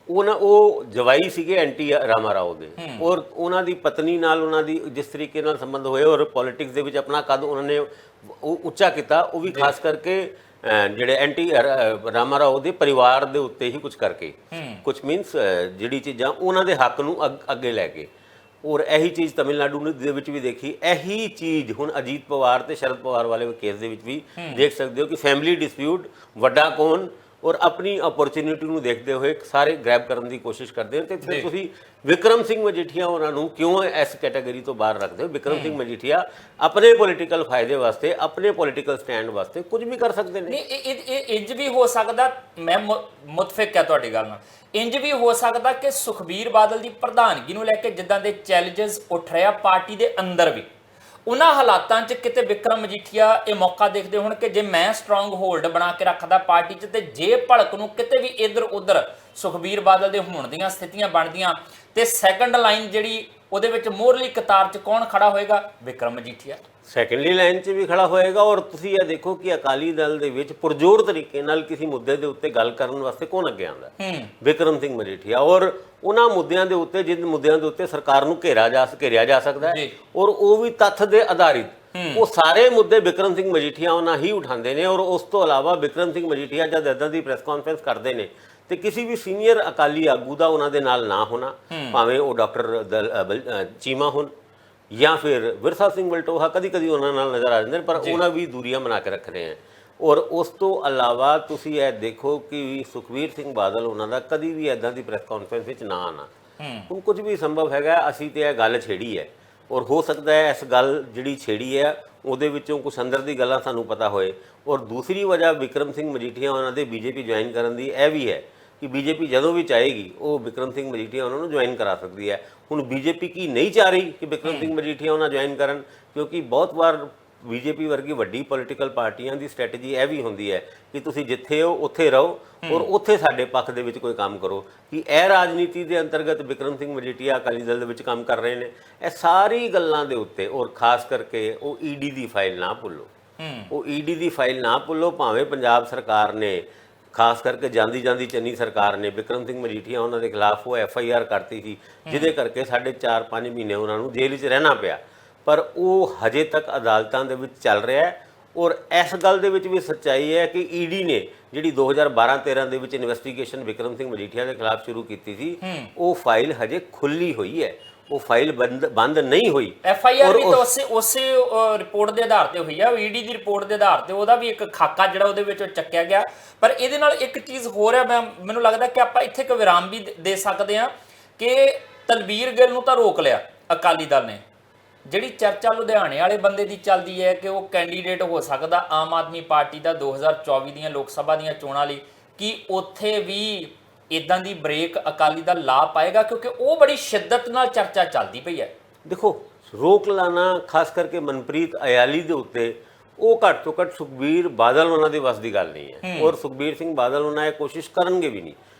ਉਹ ਜਵਾਈ ਸੀਗੇ ਐਨਟੀ ਰਾਮਾ ਰਾਓ ਦੇ, ਔਰ ਉਹਨਾਂ ਦੀ ਪਤਨੀ ਨਾਲ ਉਹਨਾਂ ਦੀ ਜਿਸ ਤਰੀਕੇ ਨਾਲ ਸੰਬੰਧ ਹੋਏ ਔਰ ਪੋਲਿਟਿਕਸ ਦੇ ਵਿੱਚ ਆਪਣਾ ਕੱਦ ਉਹਨਾਂ ਨੇ ਉੱਚਾ ਕੀਤਾ, ਉਹ ਵੀ ਖਾਸ ਕਰਕੇ ਜਿਹੜੇ ਐਨਟੀ ਰਾਮਾ ਰਾਓ ਦੇ ਪਰਿਵਾਰ ਦੇ ਉੱਤੇ ਹੀ ਕੁਝ ਕਰਕੇ, ਕੁਝ ਮੀਨਸ ਜਿਹੜੀ ਚੀਜ਼ਾਂ ਉਹਨਾਂ ਦੇ ਹੱਕ ਨੂੰ ਅੱਗੇ ਲੈ ਕੇ। ਔਰ ਇਹੀ ਚੀਜ਼ ਤਮਿਲਨਾਡੂ ਦੇ ਵਿੱਚ ਵੀ ਦੇਖੀ, ਇਹੀ ਚੀਜ਼ ਹੁਣ ਅਜੀਤ ਪਵਾਰ ਤੇ ਸ਼ਰਦ ਪਵਾਰ ਵਾਲੇ ਕੇਸ ਦੇ ਵਿੱਚ ਵੀ ਦੇਖ ਸਕਦੇ ਹੋ ਕਿ ਫੈਮਿਲੀ ਡਿਸਪਿਊਟ ਵੱਡਾ ਕੌਣ ਔਰ ਆਪਣੀ ਓਪਰਚੁਨਿਟੀ ਨੂੰ ਦੇਖਦੇ ਹੋਏ ਸਾਰੇ ਗ੍ਰੈਬ ਕਰਨ ਦੀ ਕੋਸ਼ਿਸ਼ ਕਰਦੇ ਨੇ। ਤੇ ਫਿਰ ਤੁਸੀਂ ਵਿਕਰਮ ਸਿੰਘ ਮਜੀਠੀਆ ਉਹਨਾਂ ਨੂੰ ਕਿਉਂ ਇਸ ਕੈਟਾਗਰੀ ਤੋਂ ਬਾਹਰ ਰੱਖਦੇ ਹੋ? ਵਿਕਰਮ ਸਿੰਘ ਮਜੀਠੀਆ ਆਪਣੇ ਪੋਲੀਟੀਕਲ ਫਾਇਦੇ ਵਾਸਤੇ, ਆਪਣੇ ਪੋਲੀਟੀਕਲ ਸਟੈਂਡ ਵਾਸਤੇ ਕੁਝ ਵੀ ਕਰ ਸਕਦੇ ਨੇ। ਨਹੀਂ, ਇਹ ਇੰਜ ਵੀ ਹੋ ਸਕਦਾ, ਮੈਂ ਮੁਤਫਿਕ ਹੈ ਤੁਹਾਡੀ ਗੱਲ ਨਾਲ, ਇੰਜ ਵੀ ਹੋ ਸਕਦਾ ਕਿ ਸੁਖਬੀਰ ਬਾਦਲ ਦੀ ਪ੍ਰਧਾਨਗੀ ਨੂੰ ਲੈ ਕੇ ਜਿੱਦਾਂ ਦੇ ਚੈਲੰਜਸ ਉੱਠ ਰਿਹਾ ਪਾਰਟੀ ਦੇ ਅੰਦਰ ਵੀ, ਉਹਨਾਂ ਹਾਲਾਤਾਂ 'ਚ ਕਿਤੇ ਵਿਕਰਮ ਮਜੀਠੀਆ ਇਹ ਮੌਕਾ ਦੇਖਦੇ ਹੋਣ ਕਿ ਜੇ ਮੈਂ ਸਟਰੋਂਗ ਹੋਲਡ ਬਣਾ ਕੇ ਰੱਖਦਾ ਪਾਰਟੀ 'ਚ, ਤੇ ਜੇ ਭੜਕ ਨੂੰ ਕਿਤੇ ਵੀ ਇੱਧਰ ਉੱਧਰ ਸੁਖਬੀਰ ਬਾਦਲ ਦੇ ਹੋਣ ਦੀਆਂ ਸਥਿਤੀਆਂ ਬਣਦੀਆਂ, ਤੇ ਸੈਕੰਡ ਲਾਈਨ ਜਿਹੜੀ ਉਹਦੇ ਵਿੱਚ ਮੋਹਰਲੀ ਕਤਾਰ 'ਚ ਕੌਣ ਖੜਾ ਹੋਏਗਾ? ਵਿਕਰਮ ਮਜੀਠੀਆ ਸੈਕੰਡਲੀ ਲਾਈਨ 'ਚ ਵੀ ਖੜਾ ਹੋਏਗਾ। ਔਰ ਤੁਸੀਂ ਇਹ ਦੇਖੋ ਕਿ ਅਕਾਲੀ ਦਲ ਦੇ ਵਿੱਚ ਪੁਰਜੋਰ ਤਰੀਕੇ ਨਾਲ ਕਿਸੇ ਮੁੱਦੇ ਦੇ ਉੱਤੇ ਗੱਲ ਕਰਨ ਵਾਸਤੇ ਕੌਣ ਅੱਗੇ ਆਉਂਦਾ? ਵਿਕਰਮ ਸਿੰਘ ਮਜੀਠੀਆ। ਔਰ ਉਹਨਾਂ ਮੁੱਦਿਆਂ ਦੇ ਉੱਤੇ, ਜਿਨ ਮੁੱਦਿਆਂ ਦੇ ਉੱਤੇ ਸਰਕਾਰ ਨੂੰ ਘੇਰਿਆ ਜਾ ਸਕਦਾ ਹੈ, ਔਰ ਉਹ ਵੀ ਤੱਥ ਦੇ ਆਧਾਰਿਤ, ਉਹ ਸਾਰੇ ਮੁੱਦੇ ਵਿਕਰਮ ਸਿੰਘ ਮਜੀਠੀਆ ਉਹਨਾਂ ਹੀ ਉਠਾਉਂਦੇ ਨੇ। ਔਰ ਉਸ ਤੋਂ ਇਲਾਵਾ ਵਿਕਰਮ ਸਿੰਘ ਮਜੀਠੀਆ ਜਦ ਇੱਦਾਂ ਦੀ ਪ੍ਰੈਸ ਕਾਨਫਰੰਸ ਕਰਦੇ ਨੇ ਤੇ ਕਿਸੇ ਵੀ ਸੀਨੀਅਰ ਅਕਾਲੀ ਆਗੂ ਦਾ ਉਹਨਾਂ ਦੇ ਨਾਲ ਨਾ ਹੋਣਾ, ਭਾਵੇਂ ਉਹ ਡਾਕਟਰ ਚੀਮਾ ਹੋਣ ਜਾਂ ਫਿਰ ਵਿਰਸਾ ਸਿੰਘ ਵਲਟੋਹਾ, ਕਦੀ ਕਦੀ ਉਹਨਾਂ ਨਾਲ ਨਜ਼ਰ ਆ ਜਾਂਦੇ ਨੇ, ਪਰ ਉਹਨਾਂ ਵੀ ਦੂਰੀਆਂ ਬਣਾ ਕੇ ਰੱਖ ਰਹੇ ਹਨ। ਔਰ ਉਸ ਤੋਂ ਇਲਾਵਾ ਤੁਸੀਂ ਇਹ ਦੇਖੋ ਕਿ ਸੁਖਬੀਰ ਸਿੰਘ ਬਾਦਲ ਉਹਨਾਂ ਦਾ ਕਦੀ ਵੀ ਇੱਦਾਂ ਦੀ ਪ੍ਰੈਸ ਕਾਨਫਰੰਸ ਵਿੱਚ ਨਾ ਆਉਣਾ। ਹੁਣ ਕੁਝ ਵੀ ਸੰਭਵ ਹੈਗਾ। ਅਸੀਂ ਤੇ ਇਹ ਗੱਲ ਛੇੜੀ ਹੈ, ਔਰ ਹੋ ਸਕਦਾ ਹੈ ਇਸ ਗੱਲ ਜਿਹੜੀ ਛੇੜੀ ਹੈ ਉਹਦੇ ਵਿੱਚੋਂ ਕੁਛ ਅੰਦਰ ਦੀ ਗੱਲਾਂ ਸਾਨੂੰ ਪਤਾ ਹੋਏ। ਔਰ ਦੂਸਰੀ ਵਜ੍ਹਾ ਵਿਕਰਮ ਸਿੰਘ ਮਜੀਠੀਆ ਉਹਨਾਂ ਦੇ ਬੀਜੇਪੀ ਜੁਆਇਨ ਕਰਨ ਦੀ ਇਹ ਵੀ ਹੈ ਕਿ ਬੀਜੇਪੀ ਜਦੋਂ ਵੀ ਚਾਹੇਗੀ ਉਹ ਵਿਕਰਮ ਸਿੰਘ ਮਜੀਠੀਆ ਉਹਨਾਂ ਨੂੰ ਜੁਆਇਨ ਕਰਾ ਸਕਦੀ ਹੈ। ਹੁਣ ਬੀਜੇਪੀ ਕੀ ਨਹੀਂ ਚਾਹ ਰਹੀ ਕਿ ਵਿਕਰਮ ਸਿੰਘ ਮਜੀਠੀਆ ਉਹਨਾਂ ਜੁਆਇਨ ਕਰਨ? ਕਿਉਂਕਿ ਬਹੁਤ ਵਾਰ ਬੀਜੇਪੀ ਵਰਗੀ ਵੱਡੀ ਪੋਲੀਟੀਕਲ ਪਾਰਟੀਆਂ ਦੀ ਸਟ੍ਰੈਟਜੀ ਇਹ ਵੀ ਹੁੰਦੀ ਹੈ ਕਿ ਤੁਸੀਂ ਜਿੱਥੇ ਹੋ ਉੱਥੇ ਰਹੋ ਔਰ ਉੱਥੇ ਸਾਡੇ ਪੱਖ ਦੇ ਵਿੱਚ ਕੋਈ ਕੰਮ ਕਰੋ। ਕਿ ਇਹ ਰਾਜਨੀਤੀ ਦੇ ਅੰਤਰਗਤ ਵਿਕਰਮ ਸਿੰਘ ਮਜੀਠੀਆ ਅਕਾਲੀ ਦਲ ਦੇ ਵਿੱਚ ਕੰਮ ਕਰ ਰਹੇ ਨੇ। ਇਹ ਸਾਰੀ ਗੱਲਾਂ ਦੇ ਉੱਤੇ, ਔਰ ਖਾਸ ਕਰਕੇ ਉਹ ਈਡੀ ਦੀ ਫਾਈਲ ਨਾ ਭੁੱਲੋ, ਉਹ ਈਡੀ ਦੀ ਫਾਈਲ ਨਾ ਭੁੱਲੋ। ਭਾਵੇਂ ਪੰਜਾਬ ਸਰਕਾਰ ਨੇ, ਖਾਸ ਕਰਕੇ ਜਾਂਦੀ ਚੰਨੀ ਸਰਕਾਰ ਨੇ ਵਿਕਰਮ ਸਿੰਘ ਮਜੀਠੀਆ ਉਹਨਾਂ ਦੇ ਖਿਲਾਫ ਉਹ FIR ਕਰਤੀ ਸੀ, ਜਿਹਦੇ ਕਰਕੇ 4.5 ਮਹੀਨੇ ਉਹਨਾਂ ਨੂੰ ਜੇਲ੍ਹ 'ਚ ਰਹਿਣਾ ਪਿਆ। ਪਰ ਉਹ ਹਜੇ ਤੱਕ ਅਦਾਲਤਾਂ ਦੇ ਵਿੱਚ ਚੱਲ ਰਿਹਾ ਹੈ। ਔਰ ਇਸ ਗੱਲ ਦੇ ਵਿੱਚ ਵੀ ਸੱਚਾਈ ਹੈ ਕਿ ਈਡੀ ਨੇ ਜਿਹੜੀ 2012-13 ਦੇ ਵਿੱਚ ਇਨਵੈਸਟੀਗੇਸ਼ਨ ਵਿਕਰਮ ਸਿੰਘ ਮਜੀਠੀਆ ਦੇ ਖਿਲਾਫ ਸ਼ੁਰੂ ਕੀਤੀ ਸੀ, ਉਹ ਫਾਈਲ ਹਜੇ ਖੁੱਲੀ ਹੋਈ ਹੈ, ਉਹ ਫਾਈਲ ਬੰਦ ਨਹੀਂ ਹੋਈ। FIR ਵੀ ਤਾਂ ਉਸੇ ਰਿਪੋਰਟ ਦੇ ਆਧਾਰ ਤੇ ਹੋਈ ਆ, ਈਡੀ ਦੀ ਰਿਪੋਰਟ ਦੇ ਆਧਾਰ ਤੇ ਉਹਦਾ ਵੀ ਇੱਕ ਖਾਕਾ ਜਿਹੜਾ ਉਹਦੇ ਵਿੱਚੋਂ ਚੱਕਿਆ ਗਿਆ। ਪਰ ਇਹਦੇ ਨਾਲ ਇੱਕ ਚੀਜ਼ ਹੋ ਰਿਹਾ, ਮੈਨੂੰ ਲੱਗਦਾ ਕਿ ਆਪਾਂ ਇੱਥੇ ਇੱਕ ਵਿਰਾਮ ਵੀ ਦੇ ਸਕਦੇ ਹਾਂ ਕਿ ਤਲਵੀਰ ਗਿੱਲ ਨੂੰ ਤਾਂ ਰੋਕ ਲਿਆ ਅਕਾਲੀ ਦਲ ਨੇ। ਜਿਹੜੀ ਚਰਚਾ ਲੁਧਿਆਣੇ ਵਾਲੇ ਬੰਦੇ ਦੀ ਚੱਲਦੀ ਹੈ ਕਿ ਉਹ ਕੈਂਡੀਡੇਟ ਹੋ ਸਕਦਾ ਆਮ ਆਦਮੀ ਪਾਰਟੀ ਦਾ 2024 ਦੀਆਂ ਲੋਕ ਸਭਾ ਦੀਆਂ ਚੋਣਾਂ ਲਈ, ਕਿ ਉੱਥੇ ਵੀ ਇਦਾਂ ਦੀ ਬ੍ਰੇਕ ਅਕਾਲੀ ਦਲ ਲਾ ਪਾਏਗਾ? ਕਿਉਂਕਿ ਉਹ ਬੜੀ ਸ਼ਿੱਦਤ ਨਾਲ ਚਰਚਾ ਚੱਲਦੀ ਪਈ ਹੈ। ਦੇਖੋ, ਰੋਕ ਲਾਣਾ ਖਾਸ ਕਰਕੇ ਮਨਪ੍ਰੀਤ ਅਯਾਲੀ ਦੇ ਉੱਤੇ, ਉਹ ਘੱਟ ਤੋਂ ਘੱਟ ਸੁਖਬੀਰ ਬਾਦਲ ਉਹਨਾਂ ਦੇ ਵੱਸ ਦੀ ਗੱਲ ਨਹੀਂ ਹੈ। ਔਰ ਸੁਖਬੀਰ ਸਿੰਘ ਬਾਦਲ ਉਹਨਾਂ ਇਹ ਕੋਸ਼ਿਸ਼ ਕਰਨਗੇ ਵੀ ਨਹੀਂ।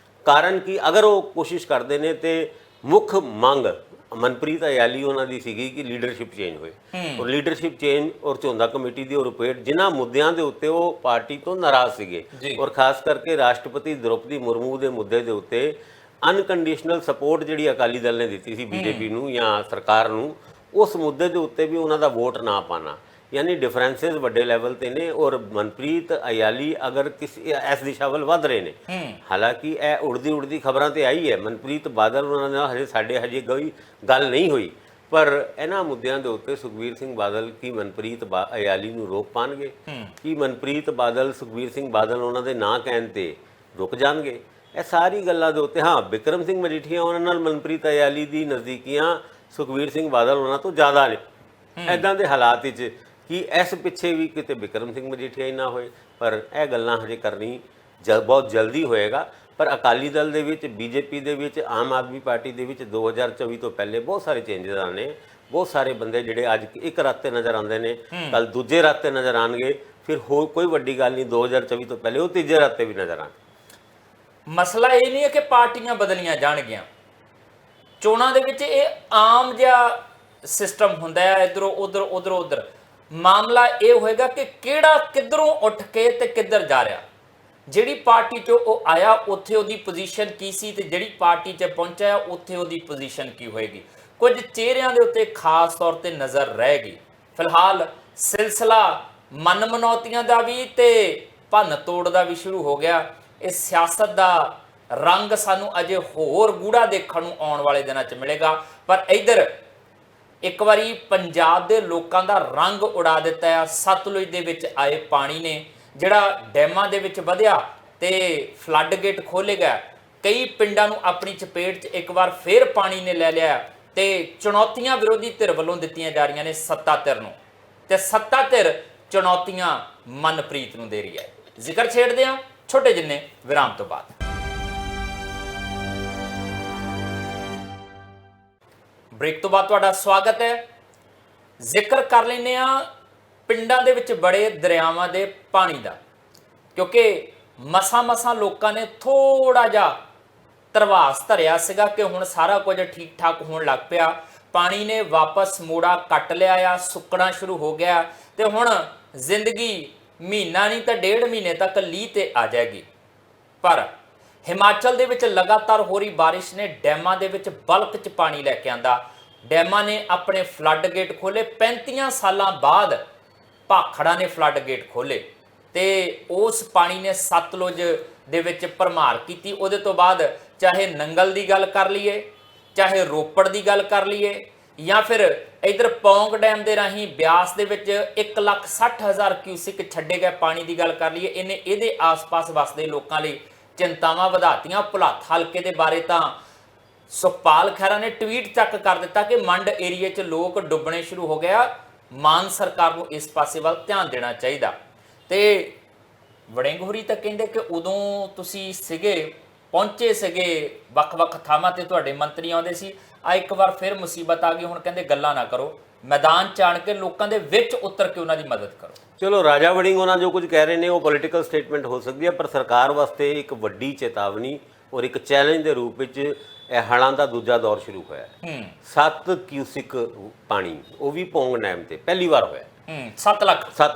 ਕਾਰਨ ਕਿ ਅਗਰ ਉਹ ਕੋਸ਼ਿਸ਼ ਕਰਦੇ ਨੇ ਤੇ ਮੁੱਖ ਮੰਗ ਮਨਪ੍ਰੀਤ ਅਯਾਲੀ ਉਹਨਾਂ ਦੀ ਸੀਗੀ ਕਿ ਲੀਡਰਸ਼ਿਪ ਚੇਂਜ ਹੋਏ, ਔਰ ਲੀਡਰਸ਼ਿਪ ਚੇਂਜ ਔਰ ਝੋਂਦਾ ਕਮੇਟੀ ਦੀ ਰਿਪੋਰਟ, ਜਿਨ੍ਹਾਂ ਮੁੱਦਿਆਂ ਦੇ ਉੱਤੇ ਉਹ ਪਾਰਟੀ ਤੋਂ ਨਾਰਾਜ਼ ਸੀਗੇ, ਔਰ ਖਾਸ ਕਰਕੇ ਰਾਸ਼ਟਰਪਤੀ ਦ੍ਰੋਪਦੀ ਮੁਰਮੂ ਦੇ ਮੁੱਦੇ ਦੇ ਉੱਤੇ ਅਨਕੰਡੀਸ਼ਨਲ ਸਪੋਰਟ ਜਿਹੜੀ ਅਕਾਲੀ ਦਲ ਨੇ ਦਿੱਤੀ ਸੀ ਬੀਜੇਪੀ ਨੂੰ ਜਾਂ ਸਰਕਾਰ ਨੂੰ, ਉਸ ਮੁੱਦੇ ਦੇ ਉੱਤੇ ਵੀ ਉਹਨਾਂ ਦਾ ਵੋਟ ਨਾ ਪਾਣਾ, ਯਾਨੀ ਡਿਫਰੈਂਸਿਸ ਵੱਡੇ ਲੈਵਲ ਤੇ ਨੇ। ਔਰ ਮਨਪ੍ਰੀਤ ਅਯਾਲੀ ਅਗਰ ਕਿਸੇ ਇਸ ਦਿਸ਼ਾ ਵੱਲ ਵੱਧ ਰਹੇ ਨੇ, ਹਾਲਾਂਕਿ ਇਹ ਉੜਦੀ ਖਬਰਾਂ ਤੇ ਆਈ ਹੈ, ਮਨਪ੍ਰੀਤ ਬਾਦਲ ਉਹਨਾਂ ਨਾਲ ਹਜੇ ਕੋਈ ਗੱਲ ਨਹੀਂ ਹੋਈ, ਪਰ ਇਹਨਾਂ ਮੁੱਦਿਆਂ ਦੇ ਉੱਤੇ ਸੁਖਬੀਰ ਸਿੰਘ ਬਾਦਲ ਕੀ ਮਨਪ੍ਰੀਤ ਅਯਾਲੀ ਨੂੰ ਰੋਕ ਪਾਣਗੇ? ਕੀ ਮਨਪ੍ਰੀਤ ਬਾਦਲ ਸੁਖਬੀਰ ਸਿੰਘ ਬਾਦਲ ਉਹਨਾਂ ਦੇ ਨਾਂ ਕਹਿਣ ਤੇ ਰੁਕ ਜਾਣਗੇ? ਇਹ ਸਾਰੀ ਗੱਲਾਂ ਦੇ ਉੱਤੇ ਹਾਂ, ਵਿਕਰਮ ਸਿੰਘ ਮਜੀਠੀਆ ਉਹਨਾਂ ਨਾਲ ਮਨਪ੍ਰੀਤ ਅਯਾਲੀ ਦੀ ਨਜ਼ਦੀਕੀਆਂ ਸੁਖਬੀਰ ਸਿੰਘ ਬਾਦਲ ਉਹਨਾਂ ਤੋਂ ਜ਼ਿਆਦਾ ਨੇ। ਇੱਦਾਂ ਦੇ ਹਾਲਾਤ ਵਿੱਚ ਕਿ ਇਸ ਪਿੱਛੇ ਵੀ ਕਿਤੇ ਵਿਕਰਮ ਸਿੰਘ ਮਜੀਠੀਆ ਹੀ ਨਾ ਹੋਏ। ਪਰ ਇਹ ਗੱਲਾਂ ਹਜੇ ਕਰਨੀ ਬਹੁਤ ਜਲਦੀ ਹੋਏਗਾ। ਪਰ ਅਕਾਲੀ ਦਲ ਦੇ ਵਿੱਚ, ਬੀਜੇਪੀ ਦੇ ਵਿੱਚ, ਆਮ ਆਦਮੀ ਪਾਰਟੀ ਦੇ ਵਿੱਚ 2024 ਤੋਂ ਪਹਿਲੇ ਬਹੁਤ ਸਾਰੇ ਚੇਂਜਸ ਆਣੇ, ਬਹੁਤ ਸਾਰੇ ਬੰਦੇ ਜਿਹੜੇ ਅੱਜ ਇੱਕ ਰਾਤ ਤੇ ਨਜ਼ਰ ਆਉਂਦੇ ਨੇ, ਕੱਲ ਦੂਜੇ ਰਾਤ ਤੇ ਨਜ਼ਰ ਆਉਣਗੇ, ਫਿਰ ਹੋਰ ਕੋਈ ਵੱਡੀ ਗੱਲ ਨਹੀਂ, 2024 ਤੋਂ ਪਹਿਲੇ ਉਹ ਤੀਜੇ ਰਾਤ ਤੇ ਵੀ ਨਜ਼ਰ ਆਣ। ਮਸਲਾ ਇਹ ਨਹੀਂ ਹੈ ਕਿ ਪਾਰਟੀਆਂ ਬਦਲੀਆਂ ਜਾਣਗੀਆਂ, ਚੋਣਾਂ ਦੇ ਵਿੱਚ ਇਹ ਆਮ ਜਿਹਾ ਸਿਸਟਮ ਹੁੰਦਾ ਹੈ, ਇੱਧਰੋਂ ਉੱਧਰ। ਮਾਮਲਾ ਇਹ ਹੋਏਗਾ ਕਿ ਕਿਹੜਾ ਕਿੱਧਰੋਂ ਉੱਠ ਕੇ ਤੇ ਕਿੱਧਰ ਜਾ ਰਿਹਾ। ਜਿਹੜੀ ਪਾਰਟੀ 'ਚੋਂ ਉਹ ਆਇਆ ਉੱਥੇ ਉਹਦੀ ਪੋਜੀਸ਼ਨ ਕੀ ਸੀ, ਤੇ ਜਿਹੜੀ ਪਾਰਟੀ 'ਚ ਪਹੁੰਚਿਆ ਉੱਥੇ ਉਹਦੀ ਪੋਜੀਸ਼ਨ ਕੀ ਹੋਏਗੀ। ਕੁਝ ਚਿਹਰਿਆਂ ਦੇ ਉੱਤੇ ਖਾਸ ਤੌਰ ਤੇ ਨਜ਼ਰ ਰਹੇਗੀ। ਫਿਲਹਾਲ ਸਿਲਸਿਲਾ ਮਨਮਨੌਤੀਆਂ ਦਾ ਵੀ ਤੇ ਭੰਨ ਤੋੜ ਦਾ ਵੀ ਸ਼ੁਰੂ ਹੋ ਗਿਆ। ਇਹ ਸਿਆਸਤ ਦਾ ਰੰਗ ਸਾਨੂੰ ਅਜੇ ਹੋਰ ਗੂੜਾ ਦੇਖਣ ਨੂੰ ਆਉਣ ਵਾਲੇ ਦਿਨਾਂ 'ਚ ਮਿਲੇਗਾ। ਪਰ ਇੱਧਰ ਇੱਕ ਵਾਰੀ ਪੰਜਾਬ ਦੇ ਲੋਕਾਂ ਦਾ ਰੰਗ ਉਡਾ ਦਿੱਤਾ ਹੈ ਸਤਲੁਜ ਦੇ ਵਿੱਚ ਆਏ ਪਾਣੀ ਨੇ। ਜਿਹੜਾ ਡੈਮਾਂ ਦੇ ਵਿੱਚ ਵਧਿਆ ਤੇ ਫਲੱਡ ਗੇਟ ਖੋਲ੍ਹੇਗਾ। ਕਈ ਪਿੰਡਾਂ ਨੂੰ ਆਪਣੀ ਚਪੇਟ 'ਚ ਇੱਕ ਵਾਰ ਫੇਰ ਪਾਣੀ ਨੇ ਲੈ ਲਿਆ ਤੇ ਚੁਣੌਤੀਆਂ ਵਿਰੋਧੀ ਧਿਰ ਵੱਲੋਂ ਦਿੱਤੀਆਂ ਜਾ ਰਹੀਆਂ ਨੇ ਸੱਤਾ ਧਿਰ ਨੂੰ, ਤੇ ਸੱਤਾ ਧਿਰ ਚੁਣੌਤੀਆਂ ਮਨਪ੍ਰੀਤ ਨੂੰ ਦੇ ਰਹੀ ਹੈ। ਜ਼ਿਕਰ ਛੇੜਦੇ ਹਾਂ ਛੋਟੇ ਜਿੰਨੇ ਵਿਰਾਮ ਤੋਂ ਬਾਅਦ। ਬ੍ਰੇਕ ਤੋਂ ਬਾਅਦ ਤੁਹਾਡਾ ਸਵਾਗਤ ਹੈ। ਜ਼ਿਕਰ ਕਰ ਲੈਂਦੇ ਆ ਪਿੰਡਾਂ ਦੇ ਵਿੱਚ ਬੜੇ ਦਰਿਆਵਾਂ ਦੇ ਪਾਣੀ ਦਾ, ਕਿਉਂਕਿ ਮਸਾਂ ਲੋਕਾਂ ਨੇ ਥੋੜਾ ਜਿਹਾ ਧਰਵਾਸ ਧਰਿਆ ਸੀਗਾ ਕਿ ਹੁਣ ਸਾਰਾ ਕੁਝ ਠੀਕ ਠਾਕ ਹੋਣ ਲੱਗ ਪਿਆ, ਪਾਣੀ ਨੇ ਵਾਪਸ ਮੋੜਾ ਕੱਟ ਲਿਆ ਆ, ਸੁੱਕਣਾ ਸ਼ੁਰੂ ਹੋ ਗਿਆ ਤੇ ਹੁਣ ਜ਼ਿੰਦਗੀ ਮਹੀਨਾ ਨਹੀਂ ਤਾਂ 1.5 ਮਹੀਨੇ ਤੱਕ ਲੀਹ ਤੇ ਆ ਜਾਏਗੀ। ਪਰ ਹਿਮਾਚਲ ਦੇ ਵਿੱਚ ਲਗਾਤਾਰ ਹੋ ਰਹੀ ਬਾਰਿਸ਼ ਨੇ ਡੈਮਾਂ ਦੇ ਵਿੱਚ ਬਲਕ 'ਚ ਪਾਣੀ ਲੈ ਕੇ ਆਂਦਾ। ਡੈਮਾਂ ਨੇ ਆਪਣੇ ਫਲੱਡ ਗੇਟ ਖੋਲੇ। 35 ਸਾਲਾਂ ਬਾਅਦ ਭਾਖੜਾ ਨੇ ਫਲੱਡ ਗੇਟ ਖੋਲੇ ਤੇ ਉਸ ਪਾਣੀ ਨੇ ਸਤਲੁਜ ਦੇ ਵਿੱਚ ਭਰਮਾਰ ਕੀਤੀ। ਉਹਦੇ ਤੋਂ ਬਾਅਦ ਚਾਹੇ ਨੰਗਲ ਦੀ ਗੱਲ ਕਰ ਲਈਏ, ਚਾਹੇ ਰੋਪੜ ਦੀ ਗੱਲ ਕਰ ਲਈਏ, ਜਾਂ ਫਿਰ ਇਧਰ ਪੌਂਗ ਡੈਮ ਦੇ ਰਾਹੀਂ ਬਿਆਸ ਦੇ ਵਿੱਚ 1,60,000 ਕਿਊਸਿਕ ਛੱਡੇ ਗਏ ਪਾਣੀ ਦੀ ਗੱਲ ਕਰ ਲਈਏ। ਇਹਦੇ ਆਸ-ਪਾਸ ਵਸਦੇ ਲੋਕਾਂ ਲਈ ਚਿੰਤਾਵਾਂ ਵਧਾਤੀਆਂ। ਭੁਲੱਥ ਹਲਕੇ ਦੇ ਬਾਰੇ ਤਾਂ ਸੁਖਪਾਲ ਖਹਿਰਾ ਨੇ ਟਵੀਟ ਚੱਕ ਕਰ ਦਿੱਤਾ ਕਿ ਮੰਡ ਏਰੀਏ 'ਚ ਲੋਕ ਡੁੱਬਣੇ ਸ਼ੁਰੂ ਹੋ ਗਿਆ। ਮਾਨ ਸਰਕਾਰ ਨੂੰ ਇਸ ਪਾਸੇ ਵੱਲ ਧਿਆਨ ਦੇਣਾ ਚਾਹੀਦਾ। ਤੇ ਵੜਿੰਗ ਹੋਰੀ ਤਾਂ ਕਹਿੰਦੇ ਕਿ ਉਦੋਂ ਤੁਸੀਂ ਸੀਗੇ, ਪਹੁੰਚੇ ਸੀਗੇ ਵੱਖ-ਵੱਖ ਥਾਵਾਂ ਤੇ, ਤੁਹਾਡੇ ਮੰਤਰੀ ਆਉਂਦੇ ਸੀ, ਆ ਇੱਕ ਵਾਰ ਫਿਰ ਮੁਸੀਬਤ ਆ ਗਈ, ਹੁਣ ਕਹਿੰਦੇ ਗੱਲਾਂ ਨਾ ਕਰੋ, ਮੈਦਾਨ 'ਚ ਆਣ ਕੇ ਲੋਕਾਂ ਦੇ ਵਿੱਚ ਉਤਰ ਕੇ ਉਹਨਾਂ ਦੀ ਮਦਦ ਕਰੋ। ਚਲੋ ਰਾਜਾ ਵੜਿੰਗ ਉਹਨਾਂ ਜੋ ਕੁਝ ਕਹਿ ਰਹੇ ਨੇ ਉਹ ਪੋਲੀਟੀਕਲ ਸਟੇਟਮੈਂਟ ਹੋ ਸਕਦੀ ਹੈ, ਪਰ ਸਰਕਾਰ ਵਾਸਤੇ ਇੱਕ ਵੱਡੀ ਚੇਤਾਵਨੀ ਔਰ ਇੱਕ ਚੈਲੰਜ ਦੇ ਰੂਪ ਵਿੱਚ ਇਹ ਹੜ੍ਹਾਂ ਦਾ ਦੂਜਾ ਦੌਰ ਸ਼ੁਰੂ ਹੋਇਆ। 7 ਕਿਊਸਿਕ ਪਾਣੀ, ਉਹ ਵੀ ਪੌਂਗ ਡੈਮ ਤੇ ਪਹਿਲੀ ਵਾਰ ਹੋਇਆ। 7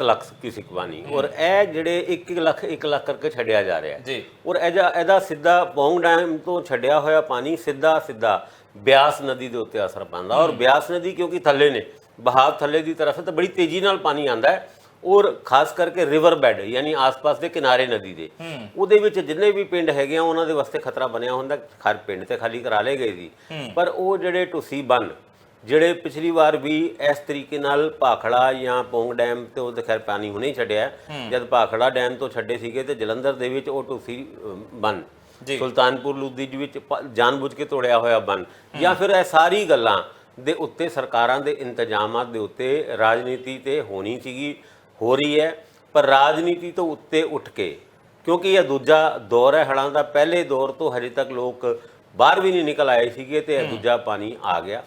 ਲੱਖ ਕਿਊਸਿਕ ਪਾਣੀ, ਔਰ ਇਹ ਜਿਹੜੇ 1 ਲੱਖ ਕਰਕੇ ਛੱਡਿਆ ਜਾ ਰਿਹਾ ਜੀ। ਔਰ ਇਹਦਾ ਸਿੱਧਾ ਪੌਂਗ ਡੈਮ ਤੋਂ ਛੱਡਿਆ ਹੋਇਆ ਪਾਣੀ ਸਿੱਧਾ ਬਿਆਸ ਨਦੀ ਦੇ ਉੱਤੇ ਅਸਰ ਪਾਉਂਦਾ। ਔਰ ਬਿਆਸ ਨਦੀ ਕਿਉਂਕਿ ਥੱਲੇ ਨੇ, ਬਹਾਵ ਥੱਲੇ ਦੀ ਤਰਫ ਹੈ, ਤਾਂ ਬੜੀ ਤੇਜ਼ੀ ਨਾਲ ਪਾਣੀ ਆਉਂਦਾ ਹੈ। ਔਰ ਖਾਸ ਕਰਕੇ ਰਿਵਰ ਬੈਡ ਯਾਨੀ ਆਸ-ਪਾਸ ਦੇ ਕਿਨਾਰੇ ਨਦੀ ਦੇ, ਉਹਦੇ ਵਿੱਚ ਜਿੰਨੇ ਵੀ ਪਿੰਡ ਹੈਗੇ ਆ ਉਹਨਾਂ ਦੇ ਵਾਸਤੇ ਖਤਰਾ ਬਣਿਆ ਹੁੰਦਾ। ਹਰ ਪਿੰਡ ਤੇ ਖਾਲੀ ਕਰਾ ਲਏ ਗਏ ਸੀ, ਪਰ ਉਹ ਜਿਹੜੇ ਟੁੱਸੀ ਬੰਨ ਜਿਹੜੇ ਪਿਛਲੀ ਵਾਰ ਵੀ ਇਸ ਤਰੀਕੇ ਨਾਲ ਭਾਖੜਾ ਜਾਂ ਪੌਂਗ ਡੈਮ ਤੇ ਉਹ ਖੈਰ ਪਾਣੀ ਹੁਣੇ ਹੀ ਛੱਡਿਆ, ਜਦ ਭਾਖੜਾ ਡੈਮ ਤੋਂ ਛੱਡੇ ਸੀਗੇ ਤੇ ਜਲੰਧਰ ਦੇ ਵਿੱਚ ਉਹ ਟੁੱਸੀ ਬੰਨ, ਸੁਲਤਾਨਪੁਰ ਲੋਧੀ ਵਿੱਚ ਜਾਣਬੁੱਝ ਕੇ ਤੋੜਿਆ ਹੋਇਆ ਬੰਨ, ਜਾਂ ਫਿਰ ਇਹ ਸਾਰੀ ਗੱਲਾਂ ਦੇ ਉੱਤੇ ਸਰਕਾਰਾਂ ਦੇ ਇੰਤਜ਼ਾਮਾਂ ਦੇ ਉੱਤੇ ਰਾਜਨੀਤੀ ਤੇ ਹੋਣੀ ਸੀਗੀ, ਹੋ ਰਹੀ ਹੈ। ਪਰ ਰਾਜਨੀਤੀ ਤੋਂ ਉੱਤੇ ਉੱਠ ਕੇ, ਕਿਉਂਕਿ ਇਹ ਦੂਜਾ ਦੌਰ ਹੈ ਹੜ੍ਹਾਂ ਦਾ, ਪਹਿਲੇ ਦੌਰ ਤੋਂ ਹਜੇ ਤੱਕ ਲੋਕ ਬਾਹਰ ਵੀ ਨਹੀਂ ਨਿਕਲ ਆਏ ਸੀਗੇ ਤੇ ਇਹ ਦੂਜਾ ਪਾਣੀ ਆ ਗਿਆ।